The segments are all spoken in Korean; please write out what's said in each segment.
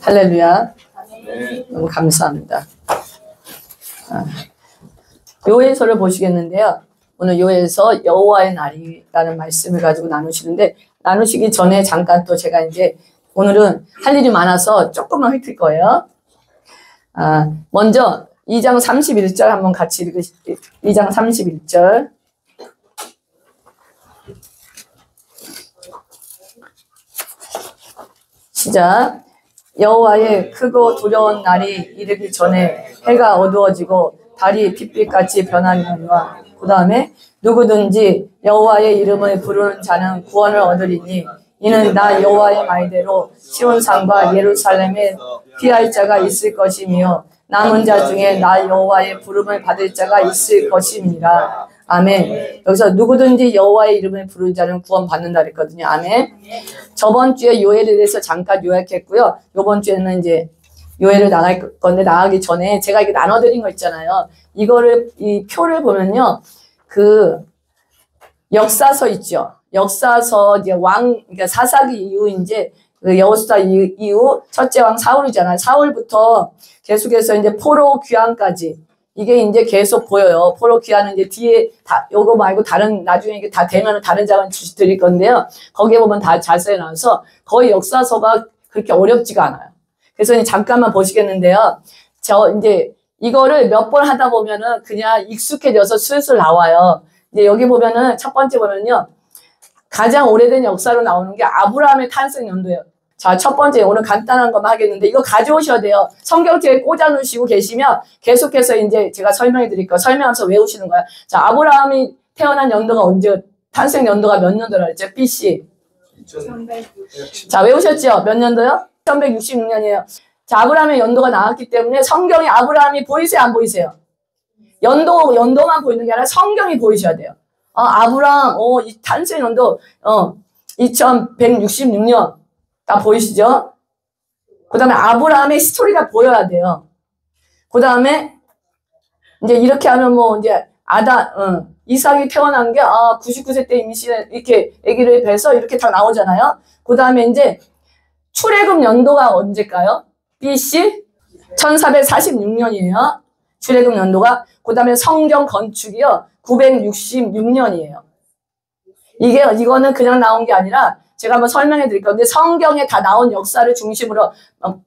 할렐루야. 너무 감사합니다. 요엘서를 보시겠는데요. 오늘 요엘서 여호와의 날이라는 말씀을 가지고 나누시는데, 나누시기 전에 잠깐 또 제가 이제 오늘은 할 일이 많아서 조금만 훑을 거예요. 먼저 2장 31절 한번 같이 읽으실게요. 2장 31절. 시작. 여호와의 크고 두려운 날이 이르기 전에 해가 어두워지고 달이 핏빛같이 변하려니와, 그 다음에 누구든지 여호와의 이름을 부르는 자는 구원을 얻으리니 이는 나 여호와의 말대로 시온산과 예루살렘에 피할 자가 있을 것이며 남은 자 중에 나 여호와의 부름을 받을 자가 있을 것입니다. 아멘. 여기서 누구든지 여호와의 이름을 부르는 자는 구원받는다 그랬거든요. 아멘. 저번 주에 요엘에 대해서 잠깐 요약했고요. 이번 주에는 이제 요엘을 나갈 건데, 나가기 전에 제가 이렇게 나눠드린 거 있잖아요. 이거를, 이 표를 보면요. 그 역사서 있죠. 역사서 이제 그러니까 사사기 이후 이제 그 여호수아 이후 첫째 왕 사울이잖아요. 사울부터 계속해서 이제 포로 귀환까지 이게 이제 계속 보여요. 포로 귀환은 이제 뒤에 요거 말고 다른, 나중에 이게 다 되면은 다른 장은 드릴 건데요. 거기에 보면 다 자세히 나와서 거의 역사서가 그렇게 어렵지가 않아요. 그래서 이제 잠깐만 보시겠는데요. 이제 이거를 몇 번 하다 보면은 그냥 익숙해져서 슬슬 나와요. 이제 여기 보면은 첫 번째 보면요. 가장 오래된 역사로 나오는 게 아브라함의 탄생 연도예요. 자, 첫 번째 오늘 간단한 것만 하겠는데 이거 가져오셔야 돼요. 성경책에 꽂아 놓으시고 계시면 계속해서 이제 제가 설명해 드릴 거예요. 설명하면서 외우시는 거예요. 자, 아브라함이 태어난 연도가 언제, 탄생 연도가 몇 년도라 그랬죠? BC. 자, 외우셨죠? 몇 년도요? 1166년이에요. 자, 아브라함의 연도가 나왔기 때문에 성경에 아브라함이 보이세요? 안 보이세요? 연도만 보이는 게 아니라 성경이 보이셔야 돼요. 아브라함, 이 탄생 연도, 2166년. 다 보이시죠? 그 다음에 아브라함의 스토리가 보여야 돼요. 그 다음에, 이제 이렇게 하면 뭐, 이제, 이삭이 태어난 게, 99세 때 임신을, 이렇게, 아기를 뵈서 이렇게 다 나오잖아요. 그 다음에 이제, 출애굽 연도가 언제일까요? BC? 1446년이에요. 출애굽 연도가. 그 다음에 성경 건축이요. 966년이에요. 이거는 그냥 나온 게 아니라, 제가 한번 설명해 드릴 건데, 성경에 다 나온 역사를 중심으로,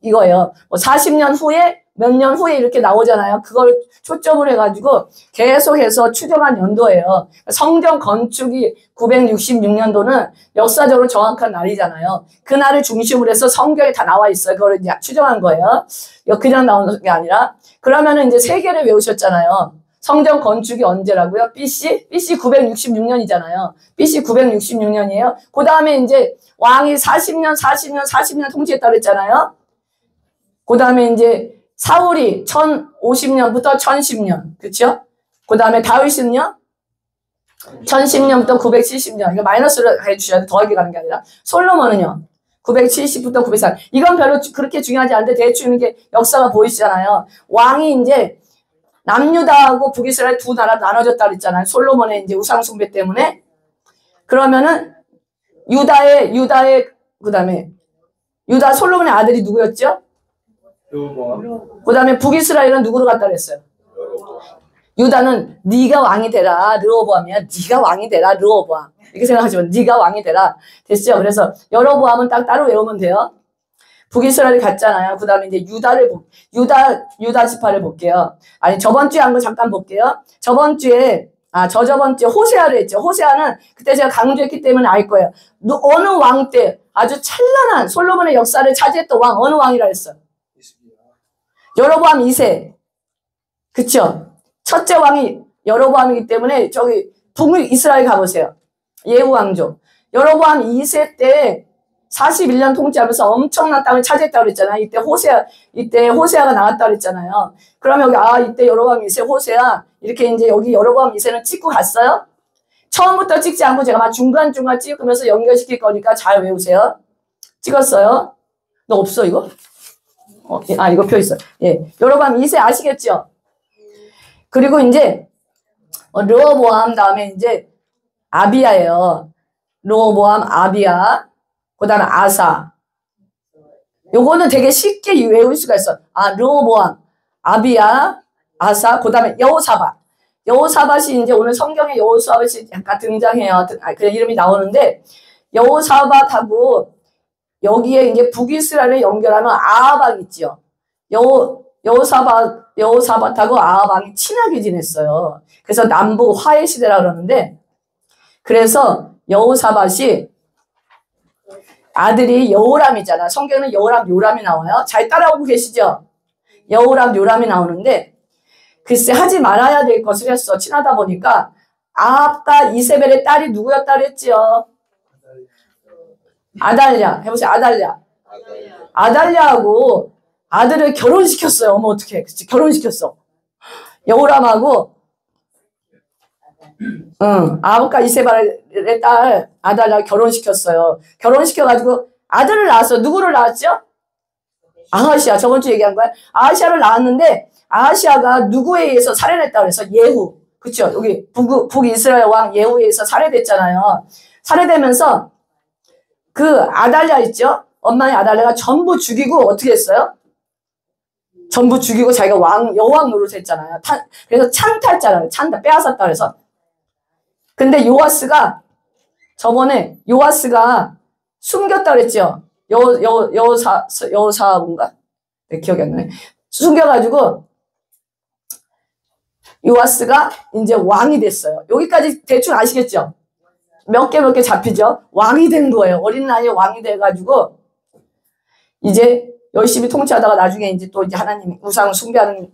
이거예요. 뭐 40년 후에, 몇 년 후에 이렇게 나오잖아요. 그걸 초점을 해가지고 계속해서 추정한 연도예요. 성경 건축이 966년도는 역사적으로 정확한 날이잖아요. 그 날을 중심으로 해서 성경에 다 나와 있어요. 그걸 이제 추정한 거예요. 그냥 나오는 게 아니라. 그러면은 이제 세 개를 외우셨잖아요. 성경 건축이 언제라고요? BC 966년이잖아요. BC 966년이에요. 그 다음에 이제 왕이 40년 통치했다 그랬잖아요. 그 다음에 이제 사울이 1050년부터 1010년. 그쵸? 그 다음에 다윗은요? 1010년부터 970년. 이거 마이너스로 해주셔야 돼. 더하기 가는 게 아니라. 솔로몬은요? 970부터 904. 이건 별로 그렇게 중요하지 않은데 대충 이게 역사가 보이시잖아요. 왕이 이제 남유다하고 북이스라엘 두 나라 나눠졌다 그랬잖아요. 솔로몬의 이제 우상숭배 때문에. 그러면은 유다의 그다음에 유다 솔로몬의 아들이 누구였죠? 그다음에 북이스라엘은 누구로 갔다 그랬어요? 유다는 네가 왕이 되라 르호보암이야. 네가 왕이 되라 르호보암. 이렇게 생각하시면 네가 왕이 되라. 됐죠? 그래서 여로보암은 딱 따로 외우면 돼요. 북이스라엘이 갔잖아요. 그 다음에 이제 유다 지파를 볼게요. 아니, 저번 주에 한 거 잠깐 볼게요. 저번 주에 호세아를 했죠. 호세아는 그때 제가 강조했기 때문에 알 거예요. 어느 왕 때 아주 찬란한 솔로몬의 역사를 차지했던 왕, 어느 왕이라 했어? 여로보암 2세. 그쵸? 첫째 왕이 여로보암이기 때문에 저기 북이스라엘 가보세요. 예후 왕조. 여로보암 2세 때 41년 통치하면서 엄청난 땅을 차지했다고 그랬잖아요. 이때 호세아가 나왔다고 그랬잖아요. 그러면 여기, 이때 여로보암 2세 호세아, 이렇게 이제 여기 여로보암 2세는 찍고 갔어요? 처음부터 찍지 않고 제가 막 중간중간 찍으면서 연결시킬 거니까 잘 외우세요. 찍었어요? 너 없어, 이거? 이거 표 있어. 예. 여로보암 2세 아시겠죠? 그리고 이제, 르호보암 다음에 이제 아비야예요. 르호보암, 아비야. 그 다음에 아사. 요거는 되게 쉽게 외울 수가 있어. 르호보암, 아비야, 아사, 그 다음에 여호사밧. 여호사밧이 이제 오늘 성경에 여호사밧이 약간 등장해요. 그냥 이름이 나오는데, 여호사밧하고 여기에 이제 북이스라엘을 연결하면 아하방 있죠. 여호사밧하고 아하방이 친하게 지냈어요. 그래서 남북 화해 시대라 그러는데, 그래서 여호사밧이 아들이 여호람이잖아. 성경에는 여호람, 요람이 나와요. 잘 따라오고 계시죠? 여호람, 요람이 나오는데, 글쎄 하지 말아야 될 것을 했어. 친하다 보니까 아합과 이세벨의 딸이 누구였다 그랬지요? 아달랴. 해보세요. 아달랴. 아달랴하고 아들을 결혼시켰어요. 어머 어떡해. 그치? 결혼시켰어. 여호람하고 아합과 이세벨의 딸 아달랴 결혼시켰어요. 결혼시켜가지고 아들을 낳았어. 누구를 낳았죠? 아하시아. 저번 주에 얘기한 거야. 아하시아를 낳았는데 아하시아가 누구에 의해서 살해됐다 그래서 예후. 그쵸? 여기 북이스라엘 왕 예후에 의해서 살해됐잖아요. 살해되면서 그 아달랴 있죠? 엄마의 아달랴가 전부 죽이고 어떻게 했어요? 전부 죽이고 자기가 여왕 노릇했잖아요. 그래서 찬탈자라고 찬탈 빼앗았다 그래서. 근데 요아스가 숨겼다 그랬죠? 여호사본가? 네, 기억이 안 나네. 숨겨가지고 요아스가 이제 왕이 됐어요. 여기까지 대충 아시겠죠? 몇 개 잡히죠? 왕이 된 거예요. 어린 나이에 왕이 돼가지고 이제 열심히 통치하다가 나중에 이제 또 이제 하나님 우상 숭배하는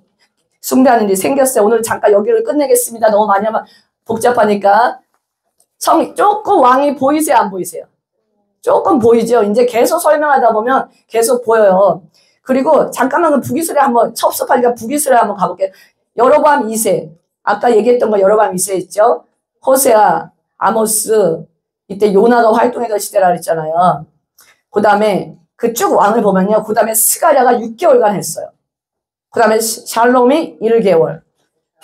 일이 생겼어요. 오늘 잠깐 여기를 끝내겠습니다. 너무 많이 하면 복잡하니까. 조금 왕이 보이세요? 안 보이세요? 조금 보이죠? 이제 계속 설명하다 보면 계속 보여요. 그리고 잠깐만 그 북이스라엘 한번 섭섭하니까 북이스라엘 한번 가볼게요. 여로보암 2세. 아까 얘기했던 거 여로보암 2세 있죠? 호세아, 아모스, 이때 요나가 활동했던 시대라 그랬잖아요. 그 다음에 그 쭉 왕을 보면요. 그 다음에 스가랴가 6개월간 했어요. 그 다음에 샬롬이 1개월,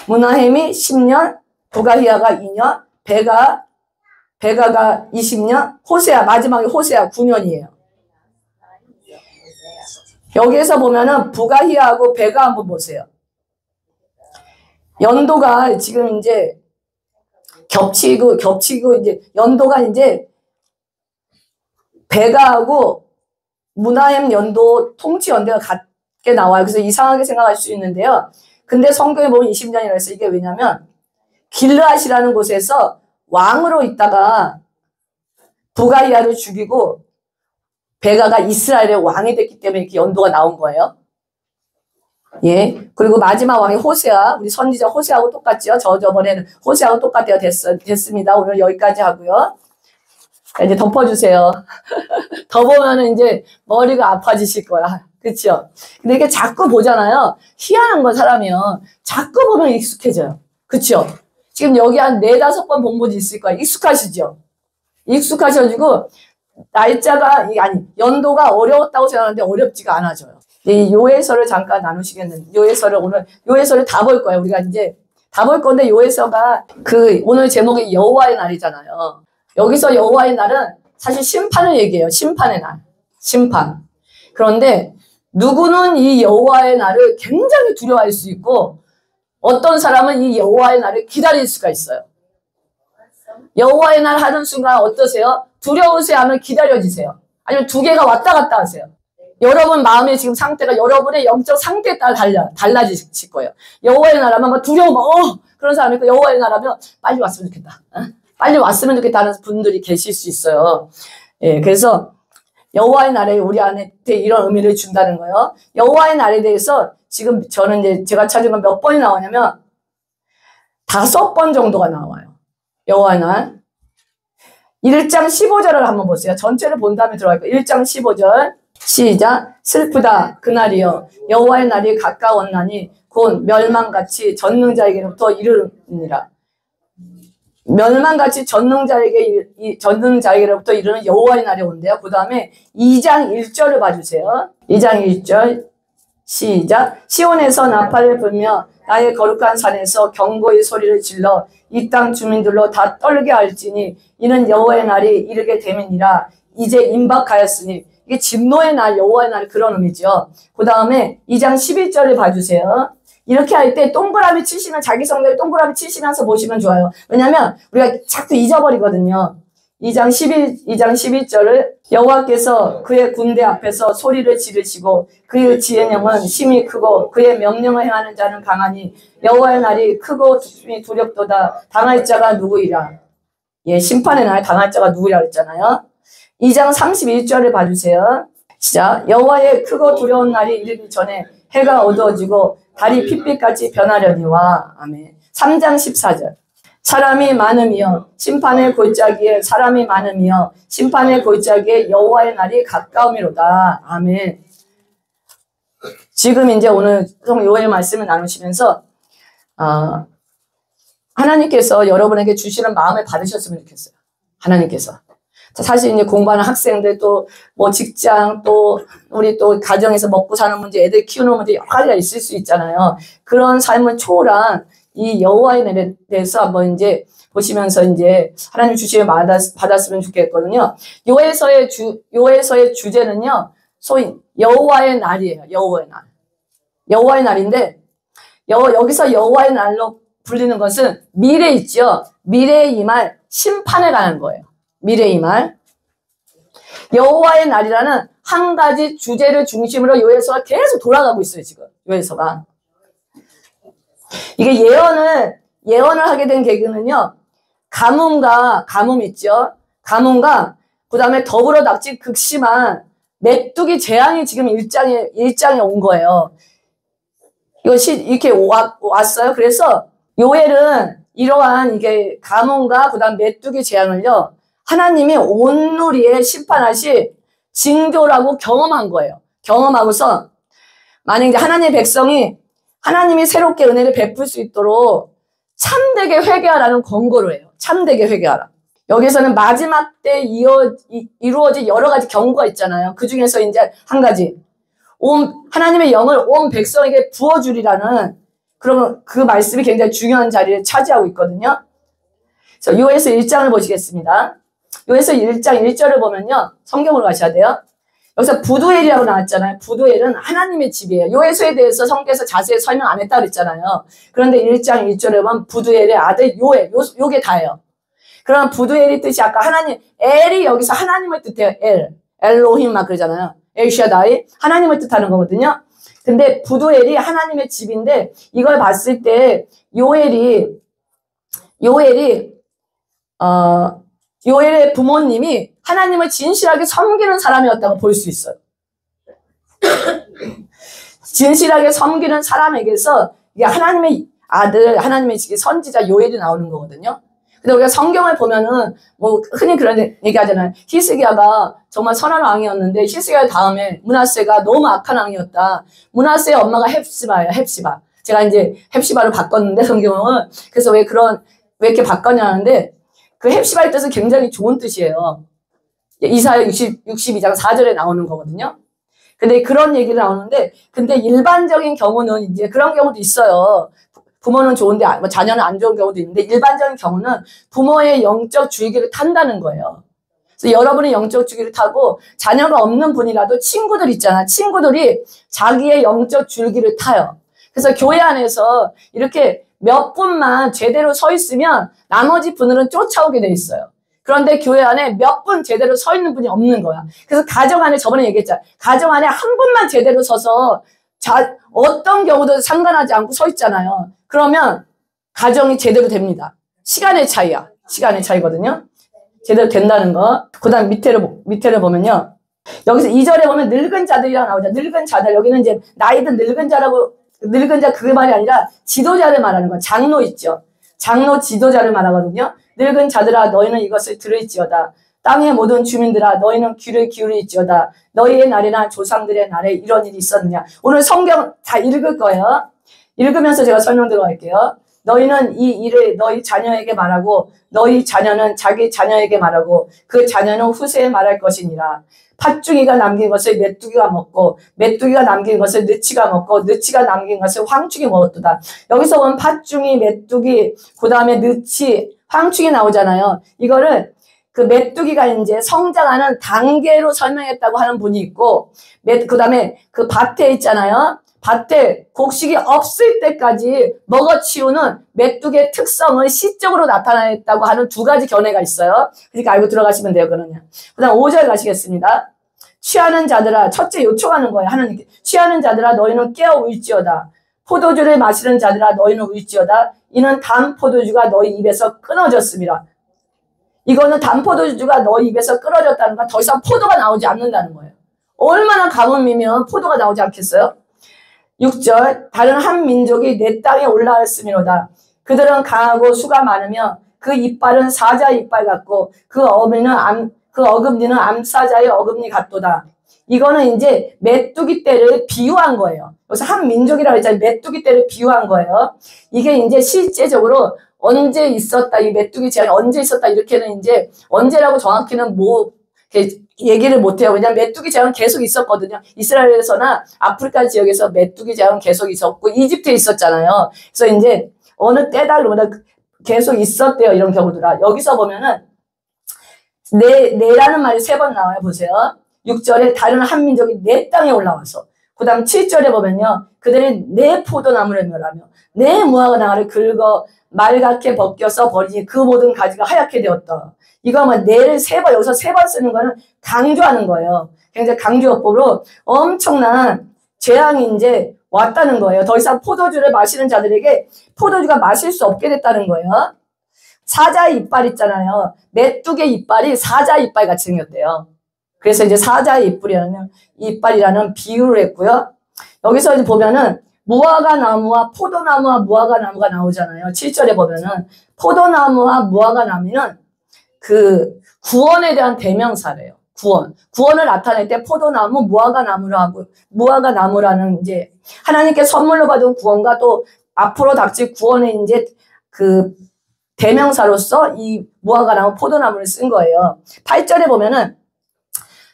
무나헴이 10년, 부가히야가 2년, 베가가 20년, 마지막에 호세아 9년이에요. 여기에서 보면은 부가히야하고 베가 한번 보세요. 연도가 지금 이제 겹치고 이제 연도가 이제 베가하고 무나헴 연도 통치 연대가 같게 나와요. 그래서 이상하게 생각할 수 있는데요. 근데 성경에 보면 20년이라고 해서 이게 왜냐면 길르앗이라는 곳에서 왕으로 있다가 부가이아를 죽이고 베가가 이스라엘의 왕이 됐기 때문에 이렇게 연도가 나온 거예요. 예. 그리고 마지막 왕이 호세아, 우리 선지자 호세아하고 똑같죠. 저번에는 호세아하고 똑같아요. 됐습니다. 오늘 여기까지 하고요. 이제 덮어주세요. 더 보면은 이제 머리가 아파지실 거야. 그쵸? 근데 이렇게 자꾸 보잖아요. 희한한 건 사람이요. 자꾸 보면 익숙해져요. 그쵸? 지금 여기 한 4-5번 본 분이 있을 거예요. 익숙하시죠? 익숙하셔가지고 날짜가 연도가 어려웠다고 생각하는데 어렵지가 않아져요. 이 요해서를 잠깐 나누시겠는데 요해서를 다 볼 거예요. 우리가 이제 다 볼 건데 요해서가 오늘 제목이 여호와의 날이잖아요. 여기서 여호와의 날은 사실 심판을 얘기해요. 심판의 날. 심판. 그런데 누구는 이 여호와의 날을 굉장히 두려워할 수 있고 어떤 사람은 이 여호와의 날을 기다릴 수가 있어요. 여호와의 날 하는 순간 어떠세요? 두려우세요? 하면 기다려지세요? 아니면 두 개가 왔다 갔다 하세요? 여러분 마음의 지금 상태가 여러분의 영적 상태에 따라 달라지실 거예요. 여호와의 날 하면 두려워. 그런 사람이 있고 여호와의 날 하면 빨리 왔으면 좋겠다. 빨리 왔으면 좋겠다는 분들이 계실 수 있어요. 예, 그래서 여호와의 날에 우리한테 이런 의미를 준다는 거예요. 여호와의 날에 대해서 지금 저는 이제 제가 찾은 건 몇 번이 나오냐면 5번 정도가 나와요. 여호와의 날. 1장 15절을 한번 보세요. 전체를 본 다음에 들어갈 거예요. 1장 15절. 시작. 슬프다 그날이여 여호와의 날이 가까웠나니 곧 멸망같이 전능자에게로부터 이르느니라. 멸망같이 전능자에게로부터 이르는 여호와의 날이 온대요. 그 다음에 2장 1절을 봐주세요. 2장 1절 시작. 시온에서 나팔을 불며 나의 거룩한 산에서 경고의 소리를 질러 이 땅 주민들로 다 떨게 할지니 이는 여호와의 날이 이르게 됨이니라. 이제 임박하였으니 이게 진노의 날, 여호와의 날 그런 의미죠. 그 다음에 2장 11절을 봐주세요. 이렇게 할 때 동그라미 치시면 자기 성경에 동그라미 치시면서 보시면 좋아요. 왜냐면 우리가 자꾸 잊어버리거든요. 2장 11절을 여호와께서 그의 군대 앞에서 소리를 지르시고 그의 지혜령은 심히 크고 그의 명령을 행하는 자는 강하니 여호와의 날이 크고 두렵도다. 당할 자가 누구이라. 예, 심판의 날 당할 자가 누구이라 했잖아요. 2장 31절을 봐주세요. 시작. 여호와의 크고 두려운 날이 이르기 전에 해가 어두워지고 달이 핏빛같이 변하려니와. 아멘. 3장 14절. 사람이 많으며 심판의 골짜기에 사람이 많으며 심판의 골짜기에 여호와의 날이 가까우미로다. 아멘. 지금 이제 오늘 요의 말씀을 나누시면서 하나님께서 여러분에게 주시는 마음을 받으셨으면 좋겠어요. 하나님께서. 사실 이제 공부하는 학생들 또 뭐 직장 또 우리 또 가정에서 먹고 사는 문제, 애들 키우는 문제 여러 가지가 있을 수 있잖아요. 그런 삶을 초월한 이 여호와의 날에 대해서 한번 이제 보시면서 이제 하나님 주시면 받았으면 좋겠거든요. 요에서의 주제는요, 소위 여호와의 날이에요. 여호와의 날. 여호와의 날인데 여기서 여호와의 날로 불리는 것은 미래에 있죠. 미래에 임할 심판에 관한 거예요. 미래에 임할. 여호와의 날이라는 한 가지 주제를 중심으로 요에서가 계속 돌아가고 있어요. 지금 요에서가. 이게 예언을 하게 된 계기는요. 가뭄 있죠. 가뭄과 그 다음에 더불어 닥칠 극심한 메뚜기 재앙이 지금 일장에 온 거예요. 이것이 이렇게 왔어요. 그래서 요엘은 이러한 이게 가뭄과 그 다음 메뚜기 재앙을요. 하나님이 온누리에 심판하실 징조라고 경험한 거예요. 경험하고서 만약 이제 하나님의 백성이 하나님이 새롭게 은혜를 베풀 수 있도록 참되게 회개하라는 권고를 해요. 참되게 회개하라. 여기서는 마지막 때 이루어질 여러 가지 경고가 있잖아요. 그 중에서 이제 한 가지. 하나님의 영을 온 백성에게 부어주리라는 그러면 그 말씀이 굉장히 중요한 자리를 차지하고 있거든요. 그래서 요에서 1장을 보시겠습니다. 요에서 1장 1절을 보면요. 성경으로 가셔야 돼요. 여기서 부두엘이라고 나왔잖아요. 부두엘은 하나님의 집이에요. 요에서에 대해서 성경에서 자세히 설명 안 했다고 그랬잖아요. 그런데 1장 1절에 보면 부두엘의 아들 요엘, 요게 다예요. 그럼 부두엘이 뜻이 아까 하나님, 엘이 여기서 하나님을 뜻해요. 엘로힘 막 그러잖아요. 엘샤다이, 하나님을 뜻하는 거거든요. 근데 부두엘이 하나님의 집인데 이걸 봤을 때 요엘의 부모님이 하나님을 진실하게 섬기는 사람이었다고 볼 수 있어요. 진실하게 섬기는 사람에게서 이게 하나님의 아들, 하나님의 선지자 요엘이 나오는 거거든요. 근데 우리가 성경을 보면은 뭐 흔히 그런 얘기 하잖아요. 히스기야가 정말 선한 왕이었는데 히스기야 다음에 므낫세가 너무 악한 왕이었다. 므낫세의 엄마가 헵시바예요. 헵시바. 제가 이제 헵시바로 바꿨는데 성경은 그래서 왜 이렇게 바꿨냐는데 그 헵시바의 뜻은 굉장히 좋은 뜻이에요. 이사야 62장 4절에 나오는 거거든요. 근데 그런 얘기를 나오는데 근데 일반적인 경우는 이제 그런 경우도 있어요. 부모는 좋은데 뭐 자녀는 안 좋은 경우도 있는데 일반적인 경우는 부모의 영적 줄기를 탄다는 거예요. 그래서 여러분의 영적 줄기를 타고 자녀가 없는 분이라도 친구들 있잖아. 친구들이 자기의 영적 줄기를 타요. 그래서 교회 안에서 이렇게 몇 분만 제대로 서 있으면 나머지 분들은 쫓아오게 돼 있어요. 그런데 교회 안에 몇 분 제대로 서 있는 분이 없는 거야. 그래서 가정 안에 저번에 얘기했잖아. 가정 안에 한 분만 제대로 서서 어떤 경우도 상관하지 않고 서 있잖아요. 그러면 가정이 제대로 됩니다. 시간의 차이야. 시간의 차이거든요. 제대로 된다는 거. 그 다음 밑에를 보면요. 여기서 2절에 보면 늙은 자들이라고 나오죠. 늙은 자들. 여기는 이제 나이든 늙은 자 그 말이 아니라 지도자를 말하는 거예요. 장로 있죠. 장로 지도자를 말하거든요. 늙은 자들아 너희는 이것을 들을지어다. 땅의 모든 주민들아 너희는 귀를 기울일지어다. 너희의 날이나 조상들의 날에 이런 일이 있었느냐. 오늘 성경 다 읽을 거예요. 읽으면서 제가 설명 들어갈게요. 너희는 이 일을 너희 자녀에게 말하고 너희 자녀는 자기 자녀에게 말하고 그 자녀는 후세에 말할 것이니라. 팥중이가 남긴 것을 메뚜기가 먹고 메뚜기가 남긴 것을 느치가 먹고 느치가 남긴 것을 황충이 먹었도다. 여기서 보면 팥중이, 메뚜기, 그 다음에 느치, 황충이 나오잖아요. 이거를 그 메뚜기가 이제 성장하는 단계로 설명했다고 하는 분이 있고, 그 다음에 그 밭에 있잖아요. 밭에 곡식이 없을 때까지 먹어치우는 메뚜기의 특성을 시적으로 나타냈다고 하는 두 가지 견해가 있어요. 그러니까 알고 들어가시면 돼요, 그러면. 그 다음 5절 가시겠습니다. 취하는 자들아, 첫째 요청하는 거예요, 하나님께. 취하는 자들아, 너희는 깨어 울지어다. 포도주를 마시는 자들아, 너희는 울지어다. 이는 단 포도주가 너희 입에서 끊어졌습니다. 이거는 단 포도주가 너희 입에서 끊어졌다는 건 더 이상 포도가 나오지 않는다는 거예요. 얼마나 가뭄이면 포도가 나오지 않겠어요? 6절, 다른 한 민족이 내 땅에 올라왔음이로다. 그들은 강하고 수가 많으며 그 이빨은 사자의 이빨 같고 그 어금니는 암사자의 어금니 같도다. 이거는 이제 메뚜기 떼를 비유한 거예요. 그래서 한 민족이라고 했잖아요. 메뚜기 떼를 비유한 거예요. 이게 이제 실제적으로 언제 있었다, 이 메뚜기 재앙이 언제 있었다, 이렇게는 이제 언제라고 정확히는 뭐 얘기를 못해요. 왜냐하면 메뚜기 재앙은 계속 있었거든요. 이스라엘에서나 아프리카 지역에서 메뚜기 재앙은 계속 있었고 이집트에 있었잖아요. 그래서 이제 어느 때다 그러면 계속 있었대요. 이런 경우들아. 여기서 보면은 내라는 말이 3번 나와요. 보세요. 6절에 다른 한 민족이 내 땅에 올라와서, 그 다음 7절에 보면요, 그들이 내 포도나무를 멸하며 내 무화과 나무를 긁어 말갛게 벗겨서 버리니 그 모든 가지가 하얗게 되었다. 이거 뭐 내를 3번, 여기서 3번 쓰는 거는 강조하는 거예요. 굉장히 강조어법으로 엄청난 재앙이 이제 왔다는 거예요. 더 이상 포도주를 마시는 자들에게 포도주가 마실 수 없게 됐다는 거예요. 사자의 이빨 있잖아요. 메뚜기의 이빨이 사자의 이빨 같이 생겼대요. 그래서 이제 사자의 이빨이라는 비유를 했고요. 여기서 이제 보면은 무화과 나무와 포도나무와 무화과 나무가 나오잖아요. 7절에 보면은 포도나무와 무화과 나무는 그 구원에 대한 대명사래요. 구원을 나타낼 때 포도나무, 무화과 나무라는 이제 하나님께 선물로 받은 구원과 또 앞으로 닥칠 구원의 이제 그 대명사로서 이 무화과 나무, 포도나무를 쓴 거예요. 8절에 보면은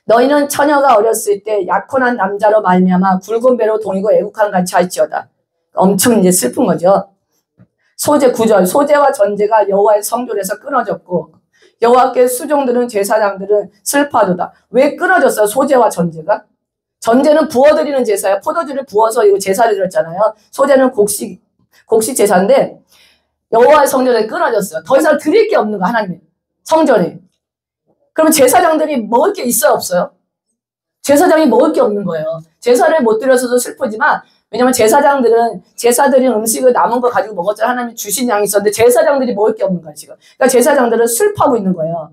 너희는 처녀가 어렸을 때 약혼한 남자로 말미암아 굵은 배로 동이고 애국한 같이 할지어다. 엄청 이제 슬픈 거죠. 9절 소재와 전제가 여호와의 성전에서 끊어졌고 여호와께 수종들은 제사장들은 슬퍼하도다. 왜 끊어졌어요? 소재와 전제가? 전제는 부어드리는 제사예요. 포도주를 부어서 이거 제사를 드렸잖아요. 소재는 곡식 제사인데 여호와의 성전에 끊어졌어요. 더 이상 드릴 게 없는 거, 하나님 성전에. 그러면 제사장들이 먹을 게 있어요, 없어요? 제사장이 먹을 게 없는 거예요. 제사를 못 드려서도 슬프지만, 왜냐면 제사장들은 제사드린 음식을 남은 거 가지고 먹었잖아요. 하나님이 주신 양이 있었는데 제사장들이 먹을 게 없는 거야, 지금. 그러니까 제사장들은 슬퍼하고 있는 거예요.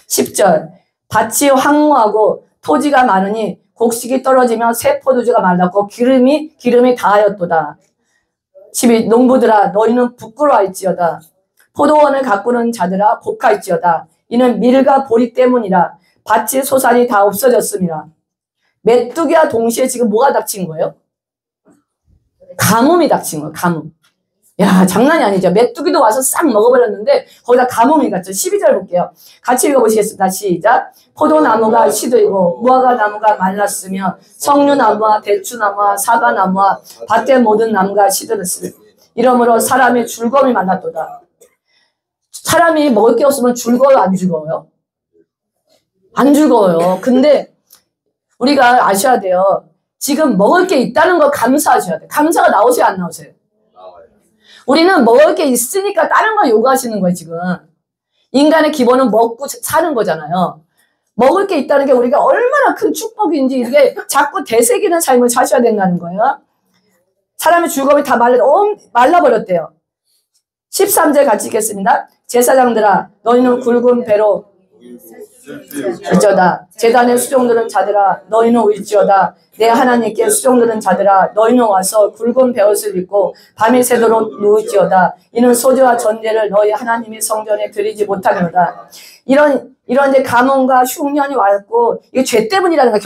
10절 밭이 황무하고 토지가 많으니 곡식이 떨어지며 새 포도주가 말랐고 기름이 다하였도다. 12 농부들아 너희는 부끄러워할지어다. 포도원을 가꾸는 자들아 복할지어다. 이는 밀과 보리 때문이라. 밭이 소산이 다 없어졌습니다. 메뚜기와 동시에 지금 뭐가 닥친 거예요? 가뭄이 닥친 거예요. 가뭄. 야, 장난이 아니죠. 메뚜기도 와서 싹 먹어버렸는데 거기다 가뭄이 갔죠. 12절 볼게요. 같이 읽어보시겠습니다. 시작. 포도나무가 시들고 무화과 나무가 말랐으며 석류나무와 대추나무와 사과나무와 밭의 모든 나무가 시들었으며 이러므로 사람의 즐거움이 많았도다. 사람이 먹을 게 없으면 즐거워요, 안 즐거워요? 안 즐거워요. 근데 우리가 아셔야 돼요. 지금 먹을 게 있다는 거 감사하셔야 돼요. 감사가 나오세요, 안 나오세요? 우리는 먹을 게 있으니까 다른 걸 요구하시는 거예요, 지금. 인간의 기본은 먹고 사는 거잖아요. 먹을 게 있다는 게 우리가 얼마나 큰 축복인지 이게 자꾸 되새기는 삶을 사셔야 된다는 거예요. 사람의 즐거움이 다 말라버렸대요. 13절 같이 읽겠습니다. 제사장들아 너희는 굵은 배로 울지어다. 제단의 수종들은 자들아 너희는 울지어다. 내 하나님께 수종들은 자들아 너희는 와서 굵은 베옷을 입고 밤이 새도록 누울지어다. 이는 소재와 전제를 너희 하나님의 성전에 드리지 못하노라. 이런 이제 가뭄과 흉년이 왔고 이게 죄 때문이라는 거야.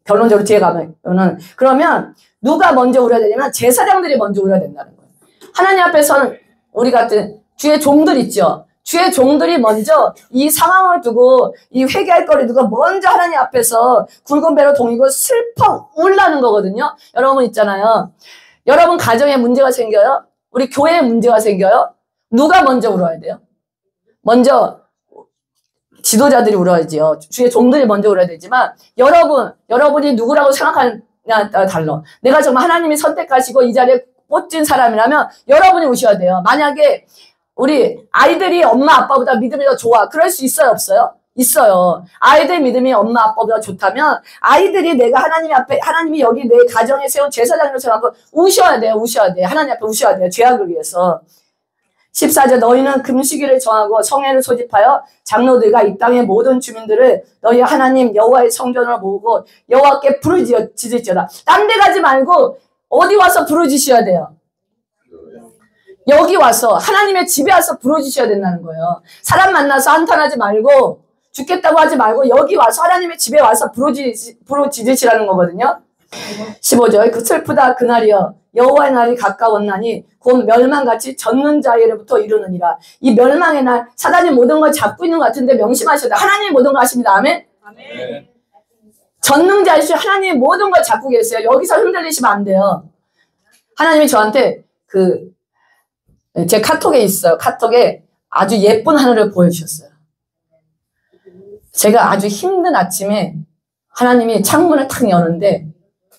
결론적으로 뒤에 가면은 그러면 누가 먼저 울어야 되냐면 제사장들이 먼저 울어야 된다는 거예요. 하나님 앞에서는 우리 같은 주의 종들 있죠. 주의 종들이 먼저 이 상황을 두고 이 회개할 거를 두고 먼저 하나님 앞에서 굵은 배로 동이고 슬퍼 울라는 거거든요. 여러분 있잖아요. 여러분 가정에 문제가 생겨요. 우리 교회에 문제가 생겨요. 누가 먼저 울어야 돼요? 먼저 지도자들이 울어야지요. 주의 종들이 먼저 울어야 되지만 여러분이 누구라고 생각하느냐에 따라 달라. 내가 정말 하나님이 선택하시고 이 자리에 꽂힌 사람이라면 여러분이 우셔야 돼요. 만약에 우리 아이들이 엄마 아빠보다 믿음이 더 좋아. 그럴 수 있어요, 없어요? 있어요. 아이들 믿음이 엄마 아빠보다 좋다면 아이들이 내가 하나님 앞에, 하나님이 여기 내 가정에 세운 제사장으로 생각하고 우셔야 돼요. 우셔야 돼요. 하나님 앞에 우셔야 돼요. 죄악을 위해서. 14절 너희는 금식일을 정하고 성회를 소집하여 장로들과 이 땅의 모든 주민들을 너희 하나님 여호와의 성전으로 모으고 여호와께 부르짖을지어다. 딴 데 가지 말고 어디 와서 부르짖으셔야 돼요. 여기 와서 하나님의 집에 와서 부르짖으셔야 된다는 거예요. 사람 만나서 한탄하지 말고 죽겠다고 하지 말고 여기 와서 하나님의 집에 와서 부르짖으시라는 거거든요. 15절 그 슬프다 그날이여 여호와의 날이 가까웠나니 곧 멸망같이 젖는 자에로부터 이르느니라. 이 멸망의 날 사단이 모든 걸 잡고 있는 것 같은데 명심하셔야 돼요. 하나님이 모든 걸 하십니다. 아멘. 아멘. 전능자이시 하나님이 모든 걸 잡고 계세요. 여기서 흔들리시면 안 돼요. 하나님이 저한테 제 카톡에 있어요. 카톡에 아주 예쁜 하늘을 보여주셨어요. 제가 아주 힘든 아침에 하나님이 창문을 탁 여는데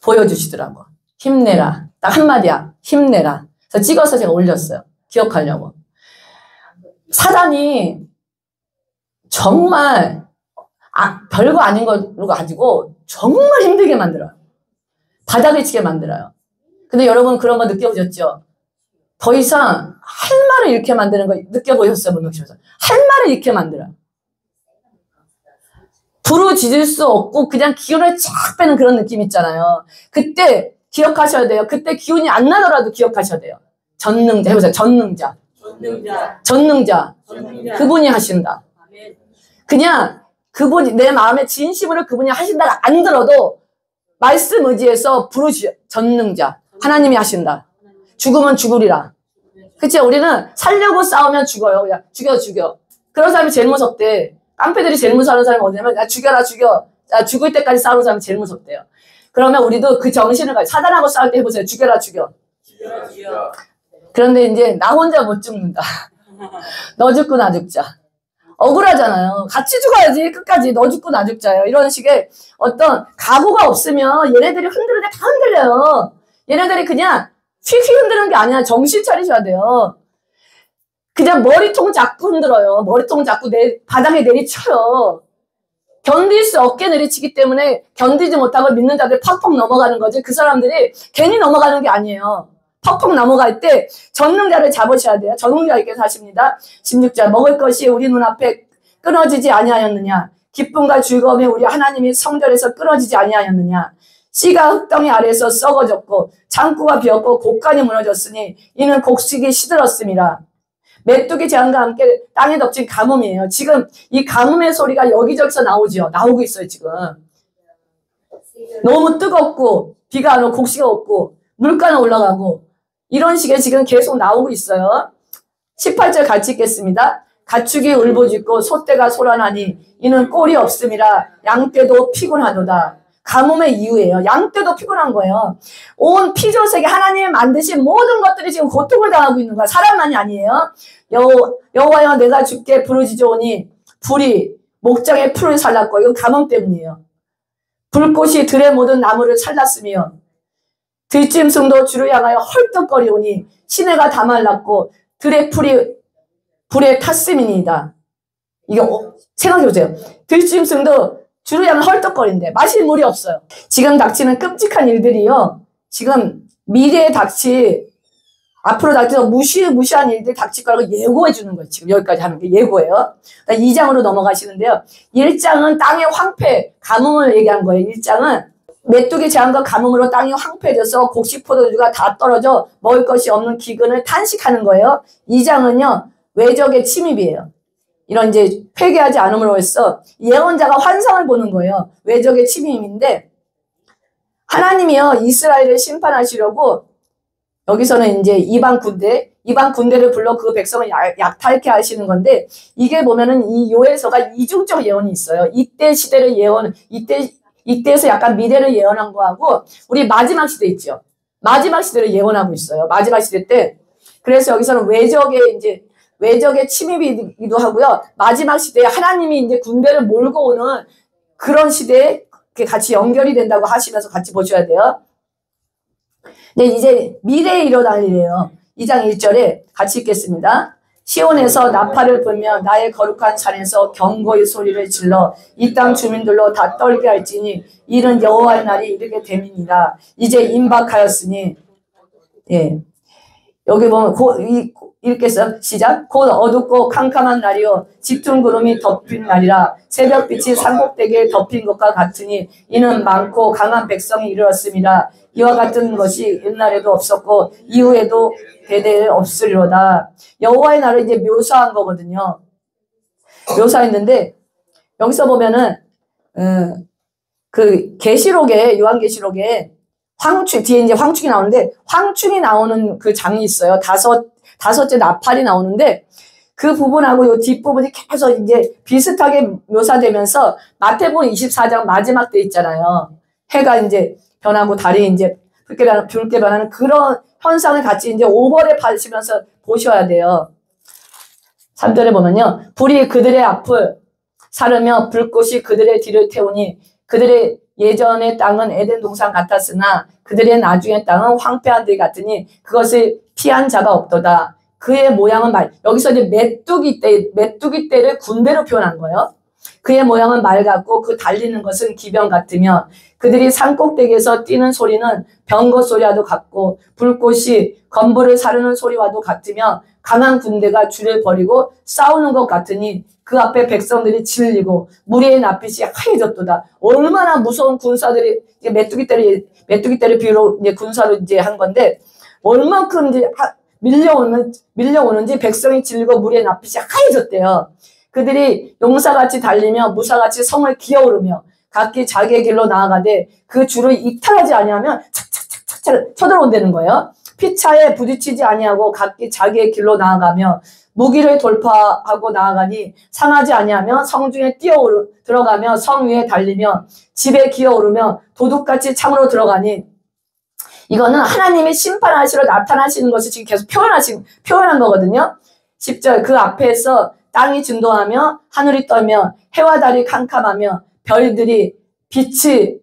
보여주시더라고. 힘내라. 딱 한마디야. 힘내라. 그래서 찍어서 제가 올렸어요. 기억하려고. 사단이 정말 별거 아닌 걸로 가지고 정말 힘들게 만들어요. 바닥을 치게 만들어요. 근데 여러분 그런 거 느껴보셨죠? 더 이상 할 말을 잃게 만드는 거 느껴보셨어요? 못 느끼셨어요? 할 말을 잃게 만들어요. 부르짖을 수 없고 그냥 기운을 쫙 빼는 그런 느낌 있잖아요. 그때 기억하셔야 돼요. 그때 기운이 안 나더라도 기억하셔야 돼요. 전능자 해보세요. 전능자. 전능자. 그분이 하신다. 그냥 그분이 내 마음에 진심으로 그분이 하신다가 안 들어도 말씀 의지해서 부르시오. 전능자. 하나님이 하신다. 죽으면 죽으리라. 그치? 우리는 살려고 싸우면 죽어요. 그냥 죽여. 그런 사람이 제일 무섭대. 깡패들이 제일 무서워하는 사람이 어디냐면 야 죽여라 죽여. 야 죽을 때까지 싸우는 사람이 제일 무섭대요. 그러면 우리도 그 정신을 가지고 사단하고 싸울 때 해보세요. 죽여라 죽여. 그런데 이제 나 혼자 못 죽는다. 너 죽고 나 죽자. 억울하잖아요. 같이 죽어야지 끝까지. 너 죽고 나 죽자요. 이런 식의 어떤 각오가 없으면 얘네들이 흔들릴 때 다 흔들려요. 얘네들이 그냥 휙휙 흔드는 게 아니야. 정신 차리셔야 돼요. 그냥 머리통 잡고 흔들어요. 머리통 잡고 바닥에 내리쳐요. 견딜 수 없게 내리치기 때문에 견디지 못하고 믿는 자들이 팍팍 넘어가는 거지. 그 사람들이 괜히 넘어가는 게 아니에요. 팍팍 넘어갈 때 전능자를 잡으셔야 돼요. 전능자께서 하십니다. 16절 먹을 것이 우리 눈앞에 끊어지지 아니하였느냐. 기쁨과 즐거움이 우리 하나님이 성전에서 끊어지지 아니하였느냐. 씨가 흙덩이 아래에서 썩어졌고 창고가 비었고 곡간이 무너졌으니 이는 곡식이 시들었음이라. 메뚜기 재앙과 함께 땅에 덮친 가뭄이에요. 지금 이 가뭄의 소리가 여기저기서 나오고 있어요. 지금 너무 뜨겁고 비가 안 오고 곡식이 없고 물가는 올라가고 이런 식의 지금 계속 나오고 있어요. 18절 같이 읽겠습니다. 가축이 울부짖고 소떼가 소란하니 이는 꼴이 없음이라. 양떼도 피곤하도다. 가뭄의 이유예요. 양떼도 피곤한 거예요. 온 피조세계 하나님이 만드신 모든 것들이 지금 고통을 당하고 있는 거야. 사람만이 아니에요. 여호와여 내가 주께 부르짖으오니 불이 목장의 풀을 살랐고 이건 가뭄 때문이에요. 불꽃이 들의 모든 나무를 살랐으며 들짐승도 주를 향하여 헐떡거리오니 시내가 다 말랐고 들의 풀이 불에 탔음이니이다. 이거 생각해보세요. 들짐승도 주를 향해 헐떡거린대. 마실 물이 없어요. 지금 닥치는 끔찍한 일들이요. 지금 미래에 앞으로 닥치는 무시한 일들이 닥칠 거라고 예고해 주는 거예요. 지금 여기까지 하는 게 예고예요. 2장으로 넘어가시는데요. 1장은 땅의 황폐, 가뭄을 얘기한 거예요. 1장은 메뚜기 재앙과 가뭄으로 땅이 황폐해져서 곡식 포도주가 다 떨어져 먹을 것이 없는 기근을 탄식하는 거예요. 2장은요. 외적의 침입이에요. 이런 이제 회개하지 않음으로 해서 예언자가 환상을 보는 거예요. 외적의 침입인데 하나님이요 이스라엘을 심판하시려고 여기서는 이제 이방 군대를 불러 그 백성을 약탈케 하시는 건데 이게 보면은 이 요에서가 이중적 예언이 있어요. 이때 시대를 이때에서 약간 미래를 예언한 거하고 우리 마지막 시대 있죠. 마지막 시대를 예언하고 있어요. 마지막 시대 때 그래서 여기서는 외적의 이제 외적의 침입이기도 하고요. 마지막 시대에 하나님이 이제 군대를 몰고 오는 그런 시대에 같이 연결이 된다고 하시면서 같이 보셔야 돼요. 네, 이제 미래에 일어날 일이에요. 2장 1절에 같이 읽겠습니다. 시온에서 나팔을 불며 나의 거룩한 산에서 경고의 소리를 질러 이 땅 주민들로 다 떨게 할지니 이는 여호와의 날이 이르게 됨이니라. 이제 임박하였으니. 예. 여기 보면 읽겠어요. 시작. 곧 어둡고 캄캄한 날이요 짙은 구름이 덮인 날이라. 새벽빛이 산꼭대기에 덮인 것과 같으니 이는 많고 강한 백성이 이르렀음이라. 이와 같은 것이 옛날에도 없었고 이후에도 대대에 없으리로다. 여호와의 날을 이제 묘사한 거거든요. 묘사했는데 여기서 보면은 그 계시록에 요한계시록에 황충 뒤에 이제 황충이 나오는데 황충이 나오는 그 장이 있어요. 다섯째 나팔이 나오는데 그 부분하고 요 뒷부분이 계속 이제 비슷하게 묘사되면서 마태복음 24장 마지막 때 있잖아요. 해가 이제 변하고 달이 이제 붉게 변하는 그런 현상을 같이 이제 오버랩 하시면서 보셔야 돼요. 3절에 보면요. 불이 그들의 앞을 사르며 불꽃이 그들의 뒤를 태우니 그들의 예전의 땅은 에덴 동산 같았으나 그들의 나중의 땅은 황폐한 들 같으니 그것을 피한 자가 없도다. 그의 모양은 여기서 이제 메뚜기 떼를 군대로 표현한 거예요. 그의 모양은 말 같고 그 달리는 것은 기병 같으며 그들이 산꼭대기에서 뛰는 소리는 병거 소리와도 같고 불꽃이 건부를 사르는 소리와도 같으며 강한 군대가 줄을 버리고 싸우는 것 같으니 그 앞에 백성들이 질리고 무리의 낯빛이 하얘졌도다. 얼마나 무서운 군사들이 이제 메뚜기 떼를 비유로 이제 군사로 이제 한 건데 얼만큼 이제 밀려오는지 백성이 질리고 무리의 낯빛이 하얘졌대요. 그들이 용사같이 달리며 무사같이 성을 기어오르며 각기 자기의 길로 나아가되 그 줄을 이탈하지 아니하면 착착착착 쳐들어온다는 거예요. 피차에 부딪히지 아니하고 각기 자기의 길로 나아가며 무기를 돌파하고 나아가니 상하지 아니하며 성중에 들어가며 성 위에 달리며 집에 기어오르며 도둑같이 창으로 들어가니 이거는 하나님이 심판하시러 나타나시는 것을 지금 계속 표현한 거거든요. 10절 그 앞에서 땅이 진동하며 하늘이 떨며 해와 달이 캄캄하며 별들이 빛이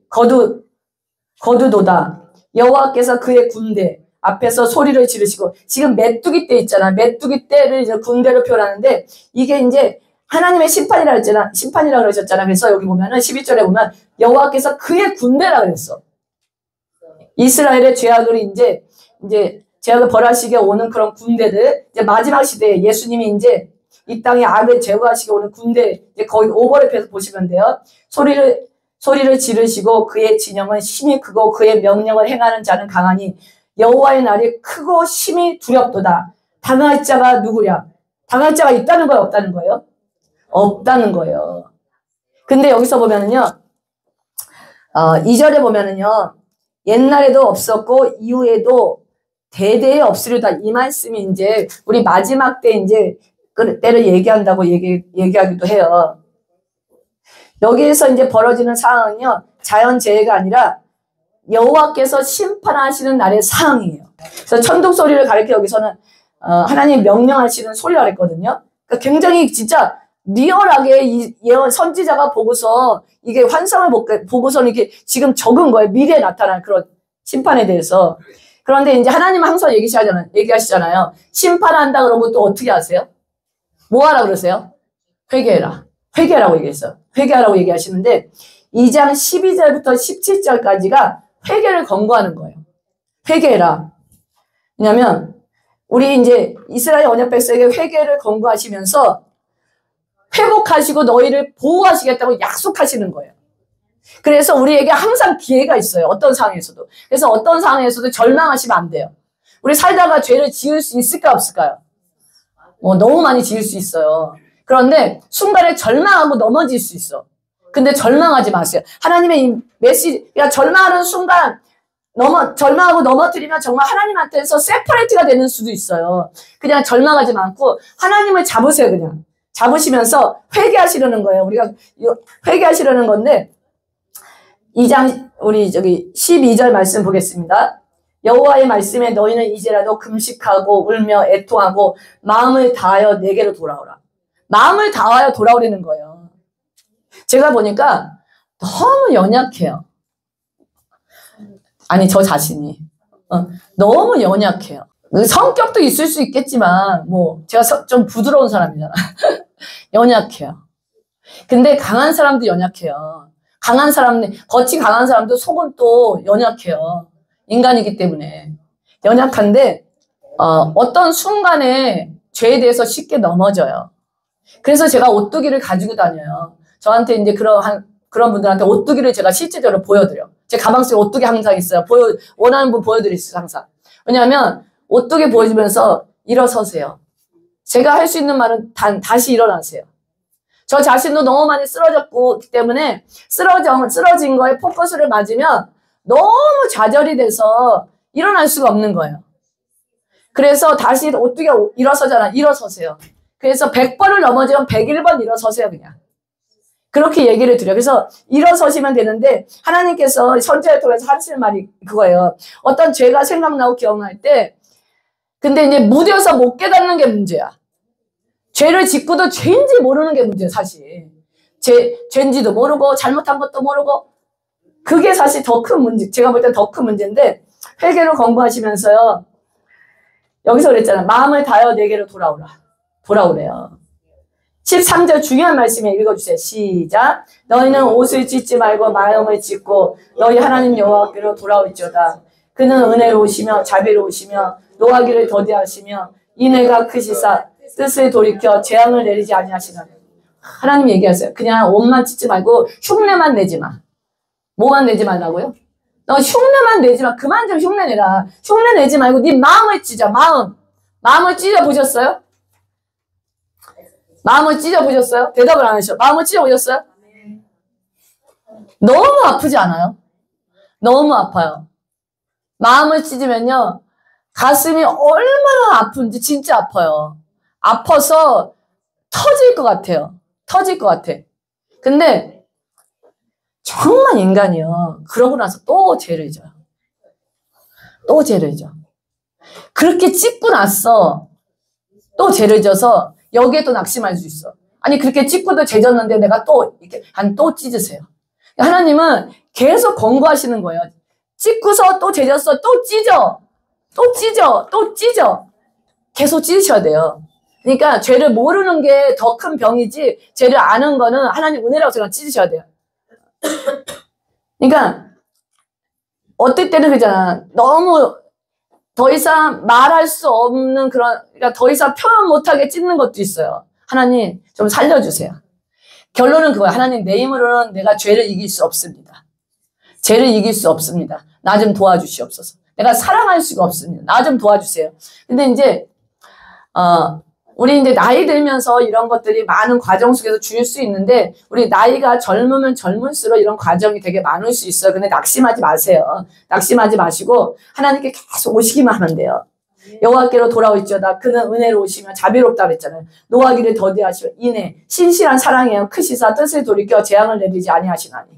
거두도다. 여호와께서 그의 군대 앞에서 소리를 지르시고 지금 메뚜기 떼 있잖아. 메뚜기 떼를 이제 군대로 표현하는데 이게 이제 하나님의 심판이라 그러셨잖아. 그래서 여기 보면은 12절에 보면 여호와께서 그의 군대라 그랬어. 이스라엘의 죄악을 이제 죄악을 벌하시게 오는 그런 군대들 이제 마지막 시대에 예수님이 이제 이 땅에 악을 제거하시게 오는 군대 이제 거의 오버랩해서 보시면 돼요. 소리를 지르시고 그의 진영은 힘이 크고 그의 명령을 행하는 자는 강하니 여호와의 날이 크고 심히 두렵도다. 당할 자가 누구냐? 당할 자가 있다는 거예요? 없다는 거예요? 없다는 거예요. 근데 여기서 보면은요. 2절에 보면은요. 옛날에도 없었고 이후에도 대대에 없으리다. 이 말씀이 이제 우리 마지막 때 이제 그 때를 얘기한다고 얘기하기도 해요. 여기에서 이제 벌어지는 상황은요. 자연재해가 아니라 여호와께서 심판하시는 날의 상황이에요. 그래서 천둥 소리를 가리켜 여기서는 하나님 명령하시는 소리라 그랬거든요. 그러니까 굉장히 진짜 리얼하게 이 예언 선지자가 보고서 이게 환상을 보고서는 이게 지금 적은 거예요. 미래에 나타날 그런 심판에 대해서. 그런데 이제 하나님은 항상 얘기하시잖아요. 심판한다 그러면 또 어떻게 하세요? 뭐 하라 그러세요? 회개해라. 회개하라고 얘기했어요. 회개하라고 얘기하시는데 2장 12절부터 17절까지가 회개를 권고하는 거예요. 회개해라. 왜냐면 우리 이제 이스라엘 언약 백성에게 회개를 권고하시면서 회복하시고 너희를 보호하시겠다고 약속하시는 거예요. 그래서 우리에게 항상 기회가 있어요. 어떤 상황에서도. 그래서 어떤 상황에서도 절망하시면 안 돼요. 우리 살다가 죄를 지을 수 있을까 없을까요? 너무 많이 지을 수 있어요. 그런데 순간에 절망하고 넘어질 수 있어. 근데 절망하지 마세요. 하나님의 이 메시지, 그러니까 절망하는 순간 절망하고 넘어뜨리면 정말 하나님한테서 세퍼레이트가 되는 수도 있어요. 그냥 절망하지 않고 하나님을 잡으세요. 그냥 잡으시면서 회개하시려는 거예요. 우리가 회개하시려는 건데 2장 우리 12절 말씀 보겠습니다. 여호와의 말씀에 너희는 이제라도 금식하고 울며 애통하고 마음을 다하여 내게로 돌아오라. 마음을 다하여 돌아오라는 거예요. 제가 보니까 너무 연약해요. 아니 저 자신이 너무 연약해요. 성격도 있을 수 있겠지만 뭐 제가 좀 부드러운 사람이잖아. 연약해요. 근데 강한 사람도 연약해요. 강한 사람, 겉이 강한 사람도 속은 또 연약해요. 인간이기 때문에 연약한데 어떤 순간에 죄에 대해서 쉽게 넘어져요. 그래서 제가 오뚜기를 가지고 다녀요. 저한테 이제 그런 분들한테 오뚜기를 제가 실제적으로 보여드려요. 제 가방 속에 오뚜기 항상 있어요. 원하는 분 보여드릴 수 있어요, 항상. 왜냐하면 오뚜기 보여주면서 일어서세요. 제가 할 수 있는 말은 다시 일어나세요. 저 자신도 너무 많이 쓰러졌기 때문에 쓰러진 거에 포커스를 맞으면 너무 좌절이 돼서 일어날 수가 없는 거예요. 그래서 다시 오뚜기가 일어서잖아. 일어서세요. 그래서 100번을 넘어지면 101번 일어서세요, 그냥. 그렇게 얘기를 드려요. 그래서 일어서시면 되는데 하나님께서 선지자를 통해서 하시는 말이 그거예요. 어떤 죄가 생각나고 기억날 때 근데 이제 무뎌서 못 깨닫는 게 문제야. 죄를 짓고도 죄인지 모르는 게 문제야, 사실. 죄인지도 모르고 잘못한 것도 모르고 그게 사실 더 큰 문제, 제가 볼 때 더 큰 문제인데 회개로 공부하시면서요. 여기서 그랬잖아. 마음을 다하여 내게로 돌아오래요. 13절 중요한 말씀에 읽어주세요. 시작. 너희는 옷을 찢지 말고 마음을 찢고 너희 하나님 여호와께로 돌아올지어다. 그는 은혜로우시며 자비로우시며 노하기를 더디하시며 인애가 크시사 뜻을 돌이켜 재앙을 내리지 아니하시나니. 하나님 얘기하세요. 그냥 옷만 찢지 말고 흉내만 내지 마. 뭐만 내지 말라고요? 너 흉내만 내지 마. 그만 좀 흉내 내라. 흉내 내지 말고 네 마음을 찢어. 마음을 찢어 보셨어요? 마음을 찢어 보셨어요? 대답을 안 하셔. 마음을 찢어 보셨어요? 너무 아프지 않아요? 너무 아파요. 마음을 찢으면요. 가슴이 얼마나 아픈지 진짜 아파요. 아파서 터질 것 같아요. 터질 것 같아. 근데 정말 인간이요. 그러고 나서 또 죄를 져요. 또 죄를 져. 그렇게 찢고 났어. 또 죄를 져서 여기에 또 낙심할 수 있어. 아니 그렇게 찢고도 죄 졌는데 내가 또 이렇게 또 찢으세요. 하나님은 계속 권고하시는 거예요. 찢고서 또 죄 졌어. 또 찢어. 또 찢어. 또 찢어. 계속 찢으셔야 돼요. 그러니까 죄를 모르는 게 더 큰 병이지 죄를 아는 거는 하나님 은혜라고 생각 찢으셔야 돼요. 그러니까 어떨 때는 그러잖아. 너무 더 이상 말할 수 없는 그러니까 더 이상 표현 못하게 찢는 것도 있어요. 하나님 좀 살려주세요. 결론은 그거야. 하나님 내 힘으로는 내가 죄를 이길 수 없습니다. 죄를 이길 수 없습니다. 나 좀 도와주시옵소서. 내가 사랑할 수가 없습니다. 나 좀 도와주세요. 근데 이제 우리 이제 나이 들면서 이런 것들이 많은 과정 속에서 주일 수 있는데 우리 나이가 젊으면 젊을수록 이런 과정이 되게 많을 수 있어요. 근데 낙심하지 마세요. 낙심하지 마시고 하나님께 계속 오시기만 하면 돼요. 여호와께로 돌아올지어다. 그는 은혜로우시며 자비롭다 그랬잖아요. 노하기를 더디하시며 인애 신실한 사랑이에요. 크시사 뜻을 돌이켜 재앙을 내리지 아니하시나니.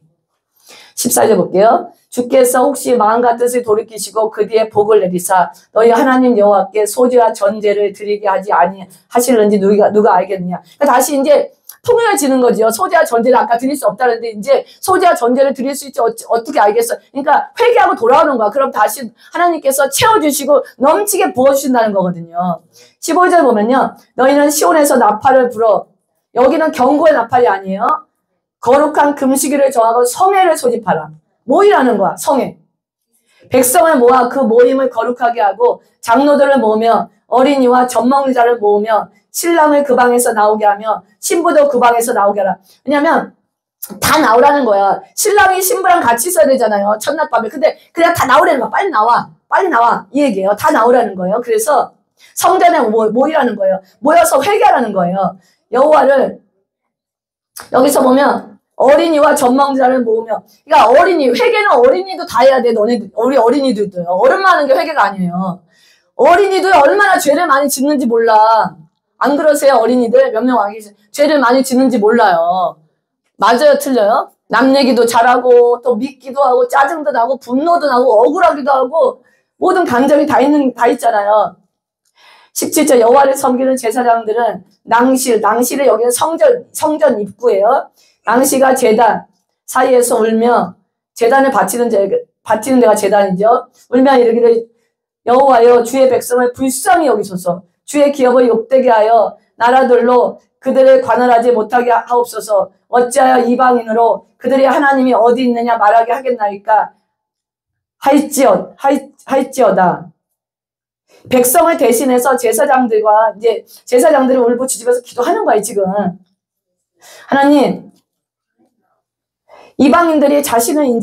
14절 볼게요. 주께서 혹시 마음과 뜻을 돌이키시고 그 뒤에 복을 내리사 너희 하나님 여호와께 소제와 전제를 드리게 하지 아니하실는지 누가 알겠느냐. 그러니까 다시 이제 통일해지는 거지요. 소제와 전제를 아까 드릴 수 없다는데 이제 소제와 전제를 드릴 수 있지 어떻게 알겠어. 그러니까 회개하고 돌아오는 거야. 그럼 다시 하나님께서 채워주시고 넘치게 부어주신다는 거거든요. 15절 보면요. 너희는 시온에서 나팔을 불어. 여기는 경고의 나팔이 아니에요. 거룩한 금식일을 정하고 성회를 소집하라. 모이라는 거야. 성회. 백성을 모아 그 모임을 거룩하게 하고 장로들을 모으며 어린이와 젖먹는 자를 모으며 신랑을 그 방에서 나오게 하며 신부도 그 방에서 나오게 하라. 왜냐면 다 나오라는 거야. 신랑이 신부랑 같이 있어야 되잖아요. 첫날 밤에. 근데 그냥 다 나오라는 거야. 빨리 나와. 빨리 나와. 이 얘기예요. 다 나오라는 거예요. 그래서 성전에 모이라는 거예요. 모여서 회개하라는 거예요. 여호와를 여기서 보면 어린이와 젖먹자를 모으며 그러니까 회개는 어린이도 다 해야 돼. 우리 어린이들도요. 어른만 하는 게 회개가 아니에요. 어린이도 얼마나 죄를 많이 짓는지 몰라. 안 그러세요? 어린이들 몇 명 와 계세요. 죄를 많이 짓는지 몰라요. 맞아요? 틀려요? 남 얘기도 잘하고 또 믿기도 하고 짜증도 나고 분노도 나고 억울하기도 하고 모든 감정이 다 있잖아요. 17절 여호와를 섬기는 제사장들은 낭시를 여기는 성전 입구예요. 낭시가 제단 사이에서 울며 제단을 바치는 데가 제단이죠. 울며 이르기를 여호와여 주의 백성을 불쌍히 여기소서 주의 기업을 욕되게 하여 나라들로 그들을 관할하지 못하게 하옵소서 어찌하여 이방인으로 그들의 하나님이 어디 있느냐 말하게 하겠나이까 할지어다. 백성을 대신해서 제사장들과 이제 제사장들이 울부짖으면서 기도하는 거예요, 지금. 하나님, 이방인들이 자신의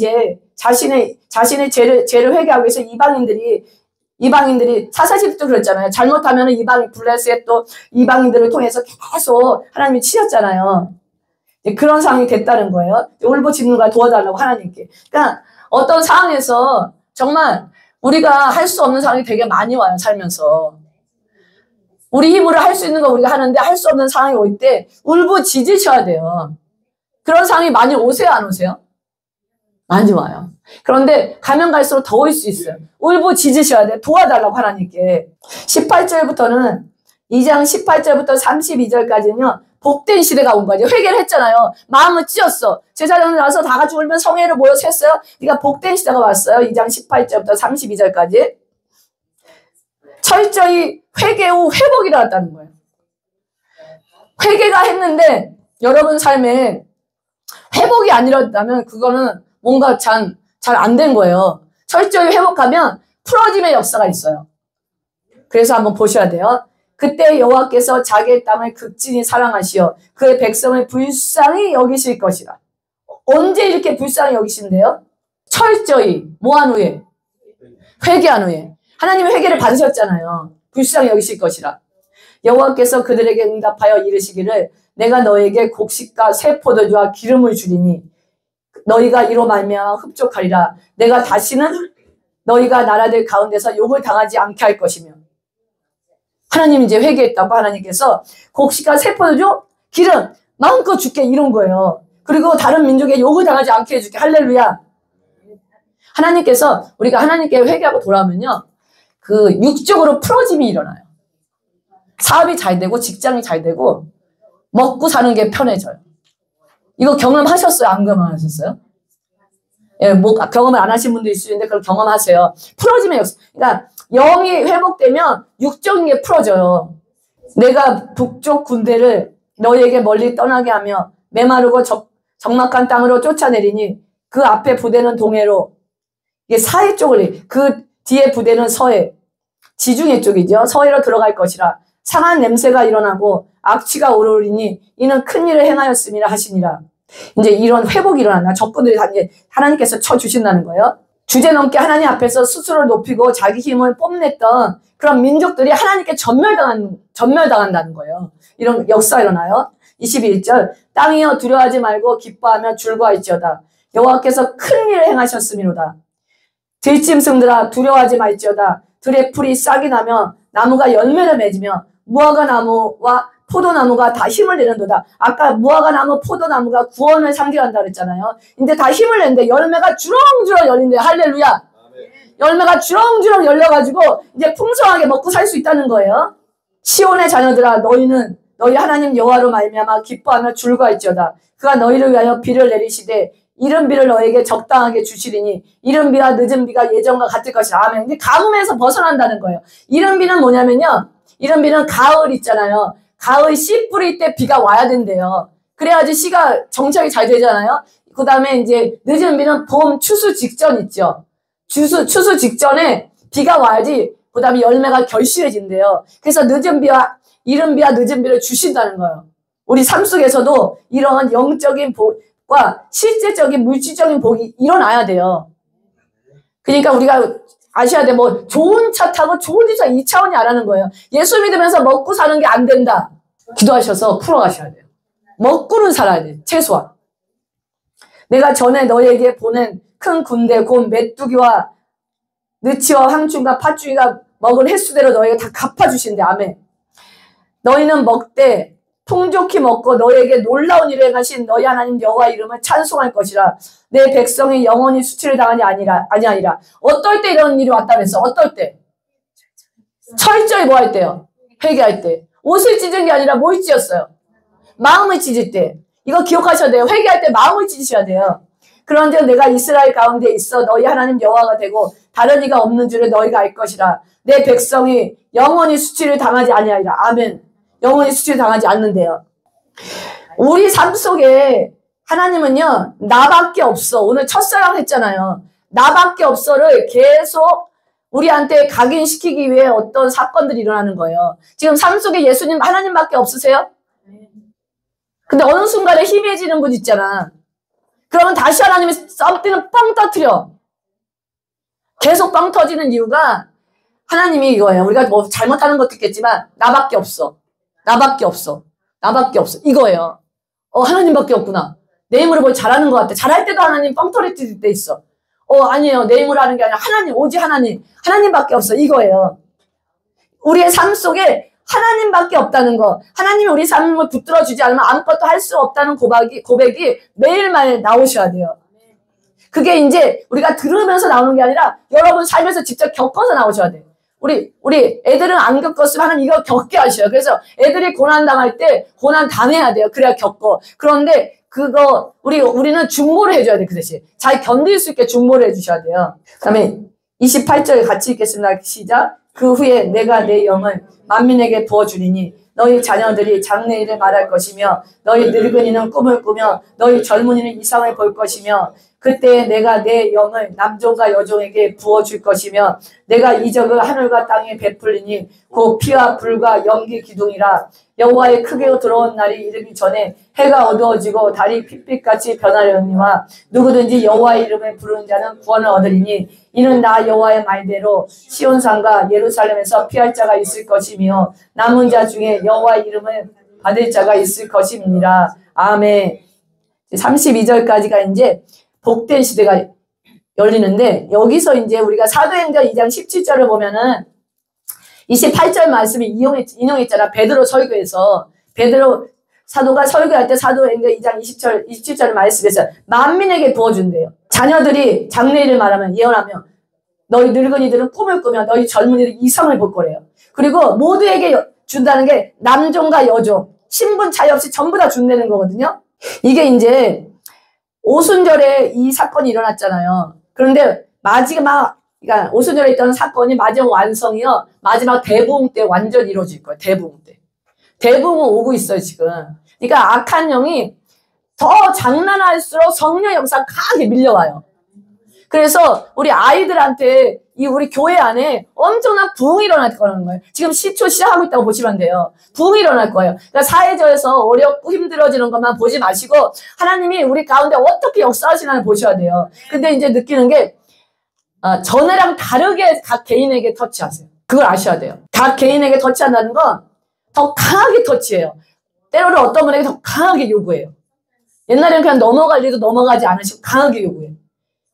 죄를 회개하기 위해서 이방인들이 사사시대도 그랬잖아요. 잘못하면 블레셋 또 이방인들을 통해서 계속 하나님이 치셨잖아요. 그런 상황이 됐다는 거예요. 울부짖는 걸 도와달라고 하나님께. 그러니까 어떤 상황에서 정말 우리가 할 수 없는 상황이 되게 많이 와요, 살면서. 우리 힘으로 할 수 있는 거 우리가 하는데 할 수 없는 상황이 올 때 울부짖으셔야 돼요. 그런 상황이 많이 오세요, 안 오세요? 많이 와요. 그런데 가면 갈수록 더 올 수 있어요. 울부짖으셔야 돼. 도와달라고 하나님께. 18절부터는 2장 18절부터 32절까지는요. 복된 시대가 온 거죠. 회개를 했잖아요. 마음을 찢었어. 제사장들 와서 다 같이 울면 성회를 모여서 했어요. 그러니까 복된 시대가 왔어요. 2장 18절부터 32절까지. 철저히 회개 후 회복이 일어났다는 거예요. 회개가 했는데 여러분 삶에 회복이 안 일어났다면 그거는 뭔가 잘 안 된 거예요. 철저히 회복하면 풀어짐의 역사가 있어요. 그래서 한번 보셔야 돼요. 그때 여호와께서 자기의 땅을 극진히 사랑하시어 그의 백성을 불쌍히 여기실 것이라. 언제 이렇게 불쌍히 여기신대요? 철저히 뭐한 후에? 회개한 후에. 하나님의 회개를 받으셨잖아요. 불쌍히 여기실 것이라. 여호와께서 그들에게 응답하여 이르시기를 내가 너에게 곡식과 새 포도주와 기름을 주리니 너희가 이로 말미암아 흡족하리라. 내가 다시는 너희가 나라들 가운데서 욕을 당하지 않게 할 것이며. 하나님 이제 회개했다고 하나님께서 곡식과 새 포도주, 기름 마음껏 줄게 이런 거예요. 그리고 다른 민족에 욕을 당하지 않게 해줄게. 할렐루야. 하나님께서 우리가 하나님께 회개하고 돌아오면요. 그 육적으로 풀어짐이 일어나요. 사업이 잘 되고 직장이 잘 되고 먹고 사는 게 편해져요. 이거 경험하셨어요? 안 경험하셨어요? 예, 뭐 경험을 안 하신 분도 있을 수 있는데 그걸 경험하세요. 풀어짐의 역사. 그러니까 영이 회복되면 육적인 게 풀어져요. 내가 북쪽 군대를 너희에게 멀리 떠나게 하며 메마르고 적막한 땅으로 쫓아내리니 그 앞에 부대는 동해로 이게 사해 쪽을 그 뒤에 부대는 서해 지중해 쪽이죠. 서해로 들어갈 것이라 상한 냄새가 일어나고 악취가 오르리니 이는 큰 일을 행하였음이라 하시니라. 이제 이런 회복이 일어났나 적군들이 다 이제 하나님께서 쳐주신다는 거예요. 주제넘게 하나님 앞에서 스스로를 높이고 자기 힘을 뽐냈던 그런 민족들이 하나님께 전멸당한다는 거예요. 이런 역사가 일어나요. 21절 땅이여 두려워하지 말고 기뻐하며 즐거워할지어다. 여호와께서 큰 일을 행하셨음이로다. 들짐승들아 두려워하지 말지어다. 들의 풀이 싹이 나며 나무가 열매를 맺으며 무화과 나무와 포도나무가 다 힘을 내는도다. 아까 무화과 나무, 포도나무가 구원을 상징한다 그랬잖아요. 근데 다 힘을 내는데 열매가 주렁주렁 열린대. 할렐루야. 열매가 주렁주렁 열려가지고 이제 풍성하게 먹고 살 수 있다는 거예요. 시온의 자녀들아 너희는 너희 하나님 여호와로 말미암아 기뻐하며 즐거워할지어다. 그가 너희를 위하여 비를 내리시되 이른 비를 너에게 적당하게 주시리니 이른 비와 늦은 비가 예전과 같을 것이라. 아멘. 이제 가뭄에서 벗어난다는 거예요. 이른 비는 뭐냐면요. 이른 비는 가을 있잖아요. 가을 씨 뿌릴 때 비가 와야 된대요. 그래야지 씨가 정착이 잘 되잖아요. 그 다음에 이제 늦은 비는 봄 추수 직전 있죠. 추수 직전에 비가 와야지 그 다음에 열매가 결실해진대요. 그래서 늦은 비와 이른 비와 늦은 비를 주신다는 거예요. 우리 삶 속에서도 이러한 영적인 복과 실제적인 물질적인 복이 일어나야 돼요. 그러니까 우리가 아셔야 돼. 뭐 좋은 차 타고 좋은 집 사 2차원이 아라는 거예요. 예수 믿으면서 먹고 사는 게 안 된다. 기도하셔서 풀어가셔야 돼요. 먹고는 살아야 돼. 최소한. 내가 전에 너에게 보낸 큰 군대 곧 메뚜기와 느치와 황충과 팥죽이가 먹은 횟수대로 너에게 다 갚아주신대. 아멘. 너희는 먹되 풍족히 먹고 너에게 놀라운 일을 행하신 너희 하나님 여호와 이름을 찬송할 것이라. 내 백성이 영원히 수치를 당하니 아니하리라. 어떨 때 이런 일이 왔다 그랬어? 어떨 때? 철저히 뭐 할 때요? 회개할 때. 옷을 찢은 게 아니라 뭘 찢었어요? 마음을 찢을 때. 이거 기억하셔야 돼요. 회개할 때 마음을 찢으셔야 돼요. 그런즉 내가 이스라엘 가운데 있어 너희 하나님 여호와가 되고 다른 이가 없는 줄을 너희가 알 것이라. 내 백성이 영원히 수치를 당하지 아니하리라. 아멘. 영원히 수치를 당하지 않는데요. 우리 삶 속에 하나님은요, 나밖에 없어. 오늘 첫사랑 했잖아요. 나밖에 없어를 계속 우리한테 각인시키기 위해 어떤 사건들이 일어나는 거예요. 지금 삶 속에 예수님 하나님밖에 없으세요? 근데 어느 순간에 희미해지는 분 있잖아. 그러면 다시 하나님이 썸띵을 뻥 터뜨려. 계속 뻥 터지는 이유가 하나님이 이거예요. 우리가 뭐 잘못하는 것도 있겠지만 나밖에 없어. 나밖에 없어. 나밖에 없어. 이거예요. 하나님밖에 없구나. 내 힘으로 뭘 잘하는 것 같아. 잘할 때도 하나님 뻥 터뜨릴 때 있어. 아니에요. 내 힘으로 하는 게 아니라 하나님, 오직 하나님. 하나님밖에 없어. 이거예요. 우리의 삶 속에 하나님밖에 없다는 거. 하나님이 우리 삶을 붙들어주지 않으면 아무것도 할 수 없다는 고백이 매일매일 나오셔야 돼요. 그게 이제 우리가 들으면서 나오는 게 아니라 여러분 삶에서 직접 겪어서 나오셔야 돼요. 우리 애들은 안 겪었으면 하나님 이거 겪게 하셔요. 그래서 애들이 고난 당할 때 고난 당해야 돼요. 그래야 겪어. 그런데 그거 우리는 중보를 해줘야 돼. 그 대신 잘 견딜 수 있게 중보를 해주셔야 돼요. 그다음에 28절 같이 읽겠습니다. 시작. 그 후에 내가 내 영을 만민에게 부어주리니 너희 자녀들이 장래일을 말할 것이며 너희 늙은이는 꿈을 꾸며 너희 젊은이는 이상을 볼 것이며 그때 내가 내 영을 남종과 여종에게 부어줄 것이며 내가 이적을 하늘과 땅에 베풀리니 곧 피와 불과 연기 기둥이라. 여호와의 크게 들어온 날이 이르기 전에 해가 어두워지고 달이 핏빛같이 변하려니와 누구든지 여호와의 이름을 부르는 자는 구원을 얻으리니 이는 나 여호와의 말대로 시온산과 예루살렘에서 피할 자가 있을 것이며 남은 자 중에 여호와의 이름을 받을 자가 있을 것임이니라. 아멘. 32절까지가 이제 복된 시대가 열리는데 여기서 이제 우리가 사도행전 2장 17절을 보면은 28절 말씀을 인용했잖아. 베드로 설교에서. 베드로 사도가 설교할 때 사도행전 2장 27절 말씀에서 만민에게 부어준대요. 자녀들이 장래일을 말하면 예언하며 너희 늙은이들은 꿈을 꾸며 너희 젊은이들은 이상을 볼 거래요. 그리고 모두에게 준다는 게 남종과 여종, 신분 차이 없이 전부 다 준다는 거거든요. 이게 이제 오순절에 이 사건이 일어났잖아요. 그런데 마지막, 그러니까 오순절에 있던 사건이 마지막 완성이요. 마지막 대부흥 때 완전히 이루어질 거예요. 대부흥 때. 대부흥은 오고 있어요, 지금. 그러니까 악한 영이 더 장난할수록 성령 역사가 강하게 밀려와요. 그래서 우리 아이들한테 우리 교회 안에 엄청난 부흥이 일어날 거라는 거예요. 지금 시초 시작하고 있다고 보시면 돼요. 부흥이 일어날 거예요. 그러니까 사회적에서 어렵고 힘들어지는 것만 보지 마시고 하나님이 우리 가운데 어떻게 역사하시나를 보셔야 돼요. 근데 이제 느끼는 게 전에랑 다르게 각 개인에게 터치하세요. 그걸 아셔야 돼요. 각 개인에게 터치한다는 건 더 강하게 터치해요. 때로는 어떤 분에게 더 강하게 요구해요. 옛날에는 그냥 넘어갈 일도 넘어가지 않으시고 강하게 요구해요.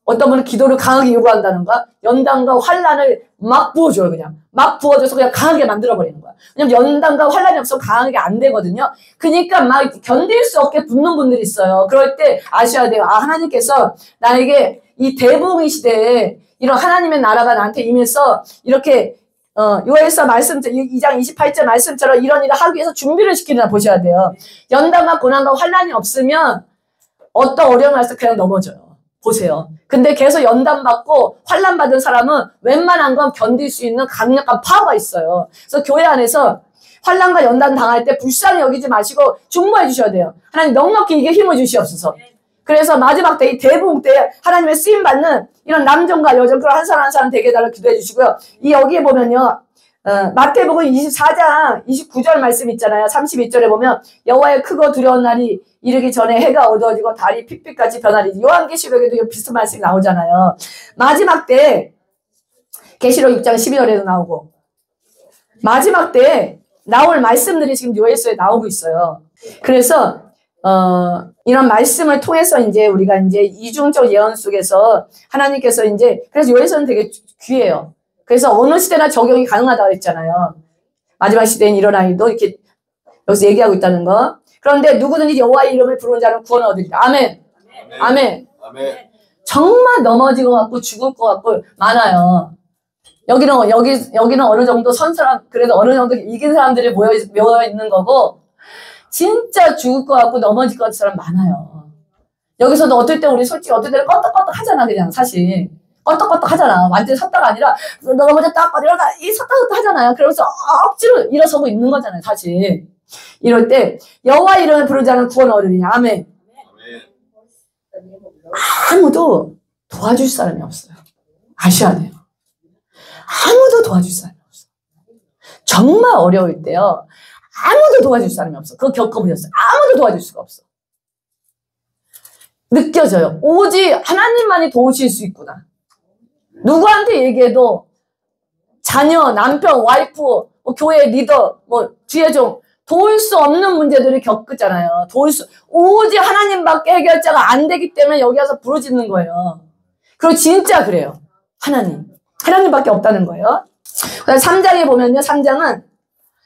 어떤 분은 기도를 강하게 요구한다는가 연단과 환난을 막 부어줘요. 그냥 막 부어줘서 그냥 강하게 만들어버리는 거야. 왜냐면 연단과 환난이 없으면 강하게 안 되거든요. 그러니까 막 견딜 수 없게 붙는 분들이 있어요. 그럴 때 아셔야 돼요. 하나님께서 나에게 이 대부흥의 시대에 이런 하나님의 나라가 나한테 임해서 이렇게 요에서 말씀 2장 28절 말씀처럼 이런 일을 하기 위해서 준비를 시키나 보셔야 돼요. 연단과 고난과 환난이 없으면 어떤 어려움이 와서 그냥 넘어져요. 보세요. 근데 계속 연단받고 환난받은 사람은 웬만한 건 견딜 수 있는 강력한 파워가 있어요. 그래서 교회 안에서 환난과 연단 당할 때 불쌍히 여기지 마시고 중보해 주셔야 돼요. 하나님 넉넉히 이게 힘을 주시옵소서. 그래서 마지막 때 이 대부흥 때 하나님의 쓰임받는 이런 남종과 여종 그런 한 사람 한 사람 되게 해달라고 기도해 주시고요. 이 여기에 보면요. 마태복음 24장 29절 말씀 있잖아요. 31절에 보면 여호와의 크고 두려운 날이 이르기 전에 해가 어두워지고 달이 핏빛같이 변하리니 요한계시록에도 비슷한 말씀이 나오잖아요. 마지막 때 계시록 6장 12절에도 나오고 마지막 때 나올 말씀들이 지금 요에서에 나오고 있어요. 그래서 이런 말씀을 통해서 이제 우리가 이제 이중적 예언 속에서 하나님께서 이제 그래서 요에서는 되게 귀해요. 그래서 어느 시대나 적용이 가능하다고 했잖아요. 마지막 시대엔 일어날 일도 이렇게 여기서 얘기하고 있다는 거. 그런데 누구든지 여호와의 이름을 부르는 자는 구원을 얻으리라. 아멘. 아멘. 아멘. 정말 넘어지고 갖고 죽을 것 같고 많아요. 여기는 어느 정도 선사람, 그래도 어느 정도 이긴 사람들이 모여 있는 거고, 진짜 죽을 것 같고 넘어질 것 같은 사람 많아요. 여기서도 어떨 때 우리 솔직히 어떨 때는 껐덕껐덕 하잖아, 그냥 사실. 껐덕껐덕 하잖아. 완전히 섰다가 아니라, 넘어졌다, 이러다, 섰다 하잖아요. 그러면서 억지로 일어서고 있는 거잖아요, 사실. 이럴 때, 여호와 이름을 부르는 자는 구원을 얻으리니. 아멘. 아무도 도와줄 사람이 없어요. 아셔야 돼요. 아무도 도와줄 사람이 없어. 정말 어려울 때요. 아무도 도와줄 사람이 없어. 그거 겪어보셨어요? 아무도 도와줄 수가 없어. 느껴져요. 오직 하나님만이 도우실 수 있구나. 누구한테 얘기해도 자녀, 남편, 와이프, 뭐 교회 리더, 뭐 뒤에 좀 도울 수 없는 문제들을 겪잖아요. 오직 하나님밖에 해결자가 안 되기 때문에 여기 와서 부르짖는 거예요. 그리고 진짜 그래요. 하나님밖에 없다는 거예요. 3장에 보면요. 3장은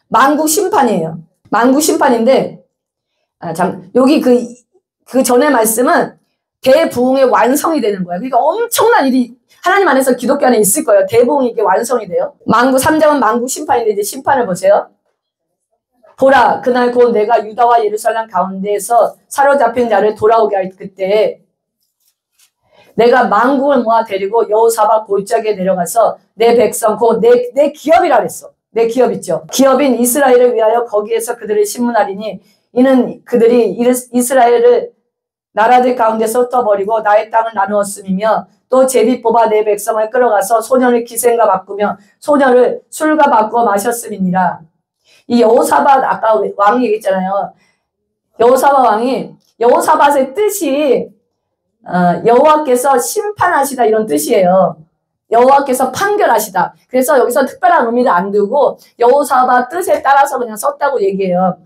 만국 심판이에요. 만국 심판인데, 여기 그 전의 말씀은 대부흥의 완성이 되는 거예요. 그러니까 엄청난 일이 하나님 안에서 기독교 안에 있을 거예요. 대부흥이 이게 완성이 돼요. 3장은 만국 심판인데 이제 심판을 보세요. 보라, 그날 곧 내가 유다와 예루살렘 가운데에서 사로잡힌 자를 돌아오게 할 그때에 내가 만국을 모아 데리고 여호사밧 골짜기에 내려가서 내 백성, 곧 내 기업이라 그랬어. 내 기업 있죠. 기업인 이스라엘을 위하여 거기에서 그들을 신문하리니 이는 그들이 이스라엘을 나라들 가운데서 떠버리고 나의 땅을 나누었음이며 또 제비 뽑아 내 백성을 끌어가서 소년을 기생과 바꾸며 소년을 술과 바꾸어 마셨음이니라. 이 여호사밧 아까 왕이 얘기했잖아요. 여호사밧의 뜻이 여호와께서 심판하시다 이런 뜻이에요. 여호와께서 판결하시다. 그래서 여기서 특별한 의미를 안 두고 여호사밧 뜻에 따라서 그냥 썼다고 얘기해요.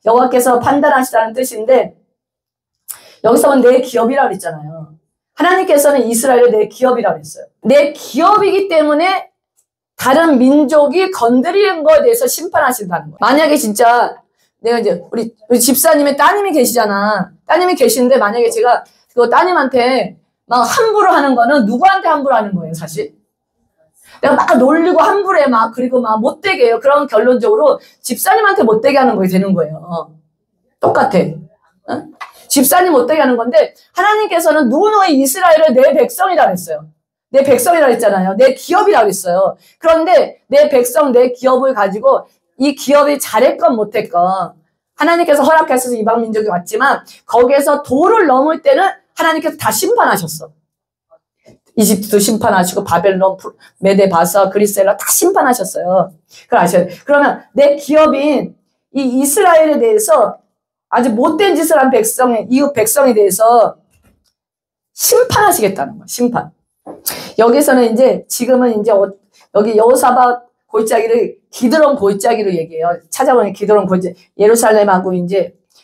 여호와께서 판단하시다는 뜻인데 여기서는 내 기업이라고 그랬잖아요. 하나님께서는 이스라엘을 내 기업이라고 했어요. 내 기업이기 때문에 다른 민족이 건드리는 거에 대해서 심판하신다는 거예요. 만약에 진짜 내가 이제 우리 집사님의 따님이 계시잖아. 따님이 계시는데 만약에 제가 그 따님한테 막 함부로 하는 거는 누구한테 함부로 하는 거예요, 사실? 내가 막 놀리고 함부로 해, 그리고 못되게 해요. 그럼 결론적으로 집사님한테 못되게 하는 거게 되는 거예요. 똑같아. 어? 집사님 못되게 하는 건데, 하나님께서는 누누이 이스라엘을 내 백성이라 그랬어요. 내 백성이라 그랬잖아요. 내 기업이라 그랬어요. 그런데 내 백성, 내 기업을 가지고 이 기업이 잘했건 못했건, 하나님께서 허락하셔서 이방 민족이 왔지만, 거기에서 도를 넘을 때는 하나님께서 다 심판하셨어. 이집트도 심판하시고 바벨론, 메데, 바사, 그리스엘라 다 심판하셨어요. 그걸 아셔야 돼요. 그러면 내 기업인 이 이스라엘에 대해서 아주 못된 짓을 한 이웃 백성에 대해서 심판하시겠다는 거예요. 심판. 여기서는 지금은 여기 여호사밧 골짜기를 기드론 골짜기로 얘기해요. 찾아보면 기드론 골짜기, 예루살렘하고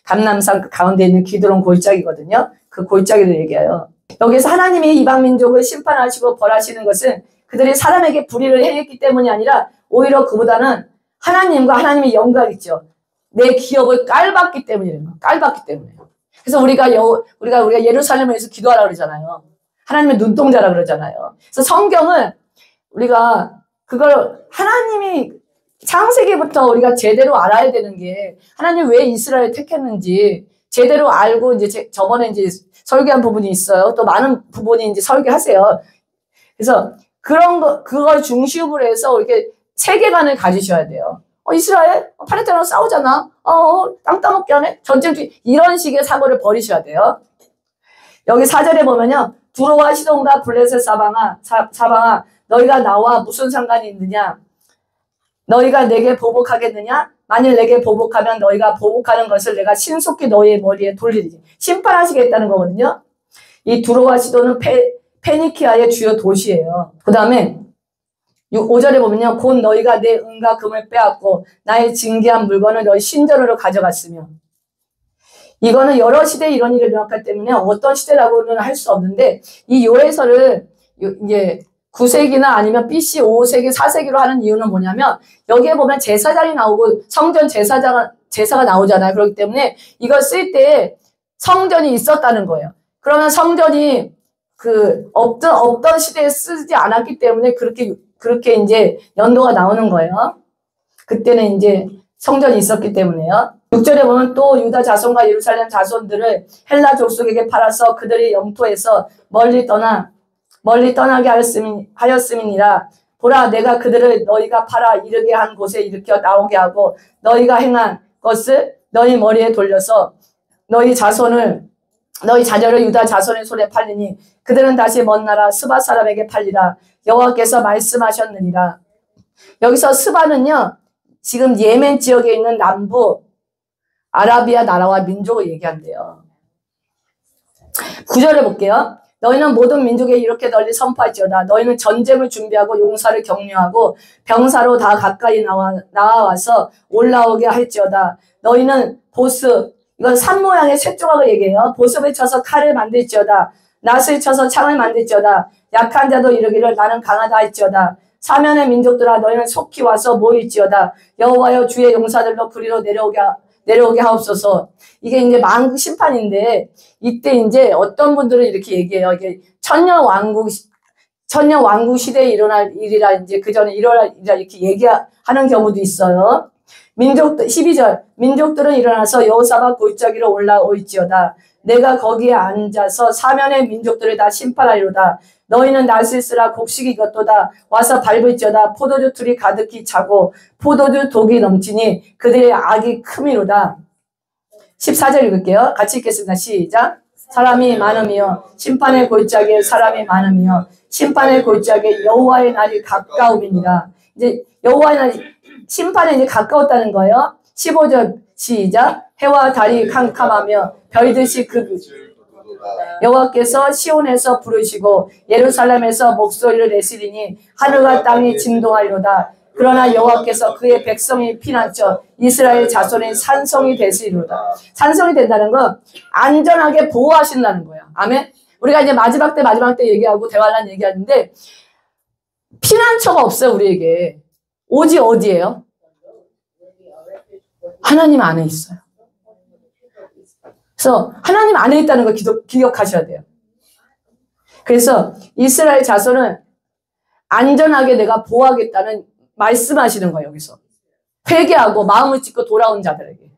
감람산 가운데 있는 기드론 골짜기거든요. 그 골짜기를 얘기해요. 여기서 하나님이 이방 민족을 심판하시고 벌하시는 것은 그들이 사람에게 불의를 행했기 때문이 아니라 오히려 그보다는 하나님과 하나님의 영광이 있죠. 내 기업을 깔봤기 때문이에요. 깔봤기 때문에. 그래서 우리가 예루살렘을 위해서 기도하라 그러잖아요. 하나님의 눈동자라 그러잖아요. 그래서 성경은 우리가 그걸 하나님이 창세기부터 우리가 제대로 알아야 되는 게 하나님 왜 이스라엘 택했는지 제대로 알고 저번에 설교한 부분이 있어요. 또 많은 부분이 설교하세요. 그래서 그걸 중심으로 해서 이렇게 세계관을 가지셔야 돼요. 이스라엘? 팔레스타인하고 싸우잖아. 땅 따먹게 하네? 전쟁 이런 식의 사고를 버리셔야 돼요. 여기 4절에 보면요. 두로와 시돈과 블레셋 사방아 너희가 나와 무슨 상관이 있느냐? 너희가 내게 보복하겠느냐? 만일 내게 보복하면 너희가 보복하는 것을 내가 신속히 너희의 머리에 돌리리지. 심판하시겠다는 거거든요. 이 두로와 시돈은 페니키아의 주요 도시예요. 그 다음에 5절에 보면요. 곧 너희가 내 은과 금을 빼앗고 나의 징계한 물건을 너희 신전으로 가져갔으며 이거는 여러 시대에 이런 일이 일어났기 때문에 어떤 시대라고는 할 수 없는데 이 요해서를 9세기나 아니면 BC 5세기, 4세기로 하는 이유는 뭐냐면 여기에 보면 제사장이 나오고 성전 제사가 나오잖아요. 그렇기 때문에 이걸 쓸 때 성전이 있었다는 거예요. 그러면 성전이 없던 시대에 쓰지 않았기 때문에 그렇게 이제 연도가 나오는 거예요. 그때는 이제 성전이 있었기 때문에요. 6절에 보면 또 유다 자손과 예루살렘 자손들을 헬라 족속에게 팔아서 그들의 영토에서 멀리 떠나게 하였음이니라. 보라, 내가 그들을 너희가 팔아 이르게 한 곳에 일으켜 나오게 하고 너희가 행한 것을 너희 머리에 돌려서 너희 자녀를 유다 자손의 손에 팔리니 그들은 다시 먼 나라 스바 사람에게 팔리라. 여호와께서 말씀하셨느니라. 여기서 스바는요, 지금 예멘 지역에 있는 남부 아라비아 나라와 민족을 얘기한대요. 9절에 볼게요. 너희는 모든 민족에 이렇게 널리 선포할지어다. 너희는 전쟁을 준비하고 용사를 격려하고 병사로 다 가까이 나와서 올라오게 할지어다. 너희는 이건 산 모양의 쇠 조각을 얘기해요. 보습을 쳐서 칼을 만들지어다. 낫을 쳐서 창을 만들지어다. 약한 자도 이르기를 나는 강하다 할지어다. 사면의 민족들아 너희는 속히 와서 모일지어다. 여호와여 주의 용사들로 그리로 내려오게 하옵소서. 이게 이제 만국 심판인데 이때 이제 어떤 분들은 이렇게 얘기해요. 이게 천년 왕국 시대에 일어날 일이라 이제 그 전에 일어날 일이라 이렇게 얘기하는 경우도 있어요. 12절 민족들은 일어나서 여호사밧 골짜기로 올라올지어다. 내가 거기에 앉아서 사면의 민족들을 다 심판하리로다. 너희는 낫을 쓰라. 곡식이 익었도다. 와서 밟을지어다. 포도주 틀이 가득히 차고 포도주 독이 넘치니 그들의 악이 크미로다. 14절 읽을게요. 같이 읽겠습니다. 시작. 사람이 많음이여 심판의 골짜기에 사람이 많음이여 심판의 골짜기에 여호와의 날이 가까움이니라. 이제 여호와의 날이 심판에 이제 가까웠다는 거예요. 15절 시작. 해와 달이 캄캄하며 별듯이 여호와께서 시온에서 부르시고 예루살렘에서 목소리를 내시리니 하늘과 땅이 진동하리로다. 그러나 여호와께서 그의 백성이 피난처 이스라엘 자손의 산성이 되시리로다. 산성이 된다는 건 안전하게 보호하신다는 거예요. 아멘. 우리가 이제 마지막 때 얘기하고 대환란 얘기하는데 피난처가 없어요. 우리에게. 오직 어디예요? 하나님 안에 있어요. 그래서 하나님 안에 있다는 걸 기억하셔야 돼요. 그래서 이스라엘 자손은 안전하게 내가 보호하겠다는 말씀하시는 거예요. 여기서 회개하고 마음을 찢고 돌아온 자들에게.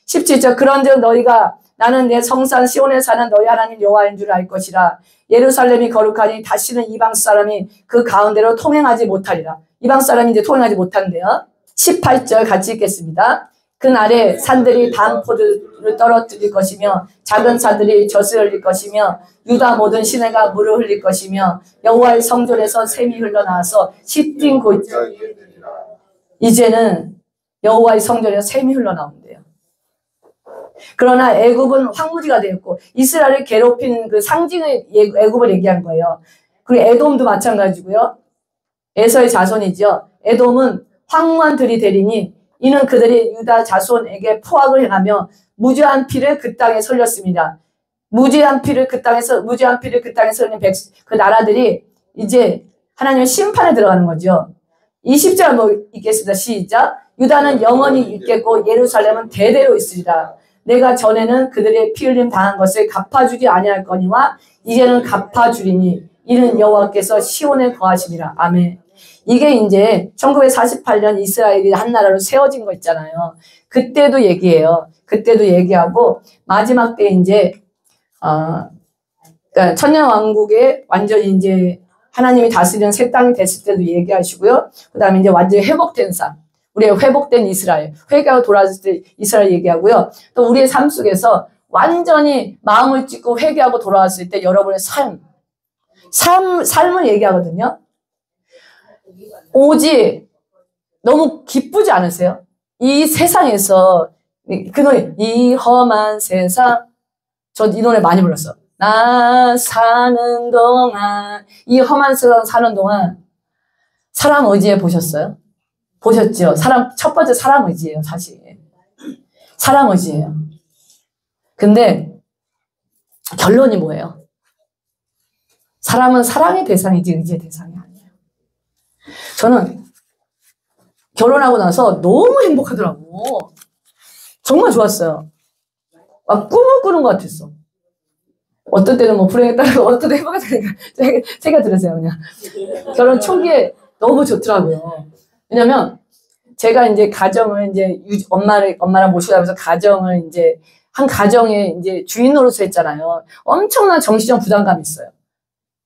17절 그런즉 너희가 나는 내 성산 시온에 사는 너희 하나님 여호와인 줄 알 것이라. 예루살렘이 거룩하니 다시는 이방 사람이 그 가운데로 통행하지 못하리라. 이방 사람이 이제 통행하지 못한대요. 18절 같이 읽겠습니다. 그날에 산들이 단 포도를 떨어뜨릴 것이며 작은 산들이 젖을 흘릴 것이며 유다 모든 시내가 물을 흘릴 것이며 여호와의 성전에서 샘이 흘러나와서 시뛴 이제는 여호와의 성전에서 샘이 흘러나온대요. 그러나 애굽은 황무지가 되었고 이스라엘을 괴롭힌 그 상징의 애굽을 얘기한 거예요. 그리고 에돔도 마찬가지고요. 에서의 자손이죠. 에돔은 황무한 들이 되리니 이는 그들이 유다 자손에게 포악을 행하며 무죄한 피를 그 땅에 흘렸습니다. 무죄한 피를 그 땅에 흘린 그 나라들이 이제 하나님의 심판에 들어가는 거죠. 20절 한번 읽겠습니다. 시작. 유다는 영원히 있겠고 예루살렘은 대대로 있으리라. 내가 전에는 그들의 피 흘림 당한 것을 갚아주지 아니할거니와 이제는 갚아주리니 이는 여호와께서 시온에 거하심이라. 아멘. 이게 이제 1948년 이스라엘이 한 나라로 세워진 거 있잖아요. 그때도 얘기해요. 그때도 얘기하고 마지막 때 이제 그러니까 천년 왕국에 완전히 이제 하나님이 다스리는 새 땅이 됐을 때도 얘기하시고요. 그다음에 이제 완전히 회복된 삶, 우리의 회복된 이스라엘, 회개하고 돌아왔을 때 이스라엘 얘기하고요. 또 우리의 삶 속에서 완전히 마음을 찢고 회개하고 돌아왔을 때 여러분의 삶을 얘기하거든요. 오직 너무 기쁘지 않으세요? 이 세상에서 그 노래 이 험한 세상 저 이 노래 많이 불렀어. 나 사는 동안 이 험한 세상 사는 동안 사람 의지해 보셨어요? 보셨죠? 첫 번째 사람 의지예요. 사실 사람 의지예요. 근데 결론이 뭐예요? 사람은 사랑의 대상이지 의지의 대상이 아니에요. 저는 결혼하고 나서 너무 행복하더라고. 정말 좋았어요. 막 꿈을 꾸는 것 같았어. 어떤 때는 뭐 불행에 따라서 어떤 때는 행복하다니까 제가 들으세요 그냥. 결혼 초기에 너무 좋더라고요. 왜냐면 제가 이제 가정을 이제 엄마랑 모시고 하면서 가정을 이제 한 가정의 이제 주인으로서 했잖아요. 엄청난 정신적 부담감이 있어요.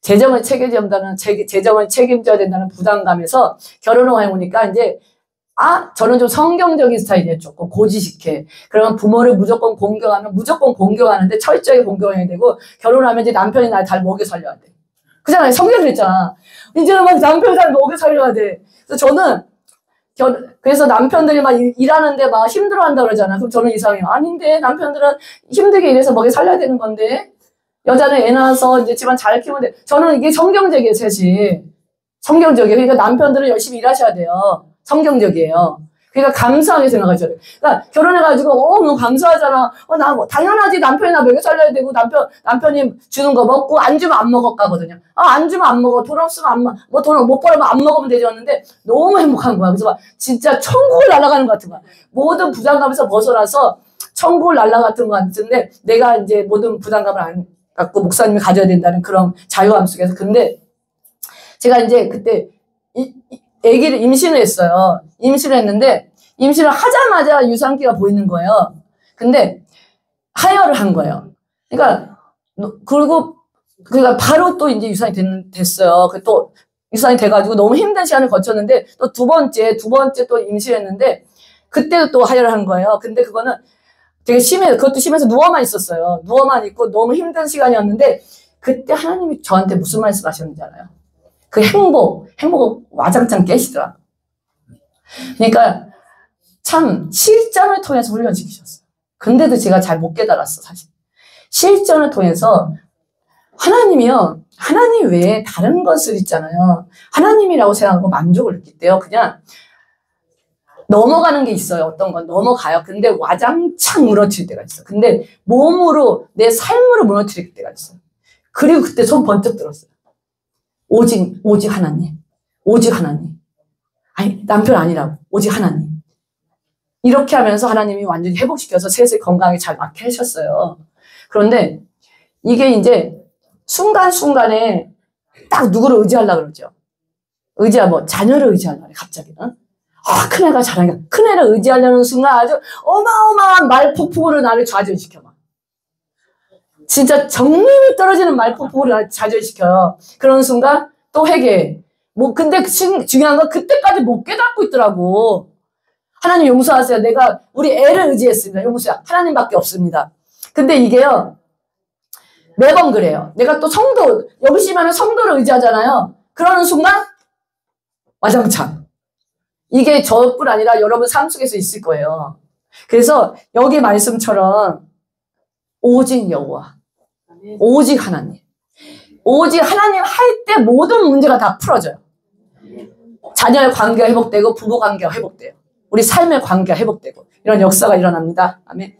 재정을 책임져야 된다는 부담감에서 결혼을 해보니까 이제 저는 좀 성경적인 스타일이에요. 조금 고지식해. 그러면 부모를 무조건 공경하면 무조건 공경하는데 철저히 공경해야 되고, 결혼하면 이제 남편이 날 잘 먹여 살려야 돼. 그잖아요. 성경에 그랬잖아. 이제는 막 남편이 잘 먹여 살려야 돼. 그래서 저는 그래서 남편들이 막 일하는데 막 힘들어한다 그러잖아. 그럼 저는 이상해요. 아닌데 남편들은 힘들게 일해서 먹여 살려야 되는 건데, 여자는 애 낳아서 이제 집안 잘 키우면 돼. 저는 이게 성경적이에요, 셋이. 성경적이에요. 그러니까 남편들은 열심히 일하셔야 돼요. 성경적이에요. 그러니까 감사하게 생각하셔야 돼요. 그러니까 결혼해가지고 너무 감사하잖아. 나 뭐 당연하지. 남편이 나 먹여 살려야 되고, 남편이 주는 거 먹고 안 주면 안 먹어 가거든요. 안 주면 안 먹어. 돈 없으면 안 먹어. 뭐 돈 못 벌면 안 먹으면 되지 않는데 너무 행복한 거야. 그래서 막 진짜 천국을 날아가는 것 같은 거야. 모든 부담감에서 벗어나서 천국을 날아갔던 것 같은데, 내가 이제 모든 부담감을 안 갖고 목사님이 가져야 된다는 그런 자유함 속에서. 근데 제가 이제 그때 아기를 임신을 했어요. 임신을 했는데 임신을 하자마자 유산기가 보이는 거예요. 근데 하혈을 한 거예요. 그러니까 바로 또 이제 유산이 됐어요. 또 유산이 돼가지고 너무 힘든 시간을 거쳤는데, 또 두 번째 또 임신했는데 그때도 또 하혈을 한 거예요. 근데 그거는 되게 그것도 심해서 누워만 있었어요. 누워만 있고 너무 힘든 시간이었는데, 그때 하나님이 저한테 무슨 말씀 하셨는지 알아요? 그 행복을 와장창 깨시더라. 그러니까 참 실전을 통해서 훈련시키셨어요. 근데도 제가 잘 못 깨달았어, 사실. 실전을 통해서 하나님 외에 다른 것을 있잖아요. 하나님이라고 생각하고 만족을 느낄 때요, 그냥 넘어가는 게 있어요. 어떤 건 넘어가요. 근데 와장창 무너뜨릴 때가 있어요. 근데 몸으로, 내 삶으로 무너뜨릴 때가 있어요. 그리고 그때 손 번쩍 들었어요. 오직 하나님. 오직 하나님. 아니, 남편 아니라고. 오직 하나님. 이렇게 하면서 하나님이 완전히 회복시켜서 셋을 건강하게 잘 낳게 하셨어요. 그런데 이게 이제 순간순간에 딱 누구를 의지하려고 그러죠. 자녀를 의지하려고 그래, 갑자기. 큰애가 잘하니까 큰애를 의지하려는 순간 아주 어마어마한 말폭풍으로 나를 좌절시켜. 진짜 정림이 떨어지는 말폭풍으로 나를 좌절시켜요. 그런 순간 또 회개해. 근데 중요한 건 그때까지 못 깨닫고 있더라고. 하나님 용서하세요. 내가 우리 애를 의지했습니다. 용서해. 하나님밖에 없습니다. 근데 이게요, 매번 그래요. 내가 또 여기 심하면 성도를 의지하잖아요. 그러는 순간 와장창. 이게 저뿐 아니라 여러분 삶 속에서 있을 거예요. 그래서 여기 말씀처럼 오직 여호와, 오직 하나님. 오직 하나님 할 때 모든 문제가 다 풀어져요. 자녀의 관계가 회복되고 부부 관계가 회복돼요. 우리 삶의 관계가 회복되고 이런 역사가 일어납니다. 아멘.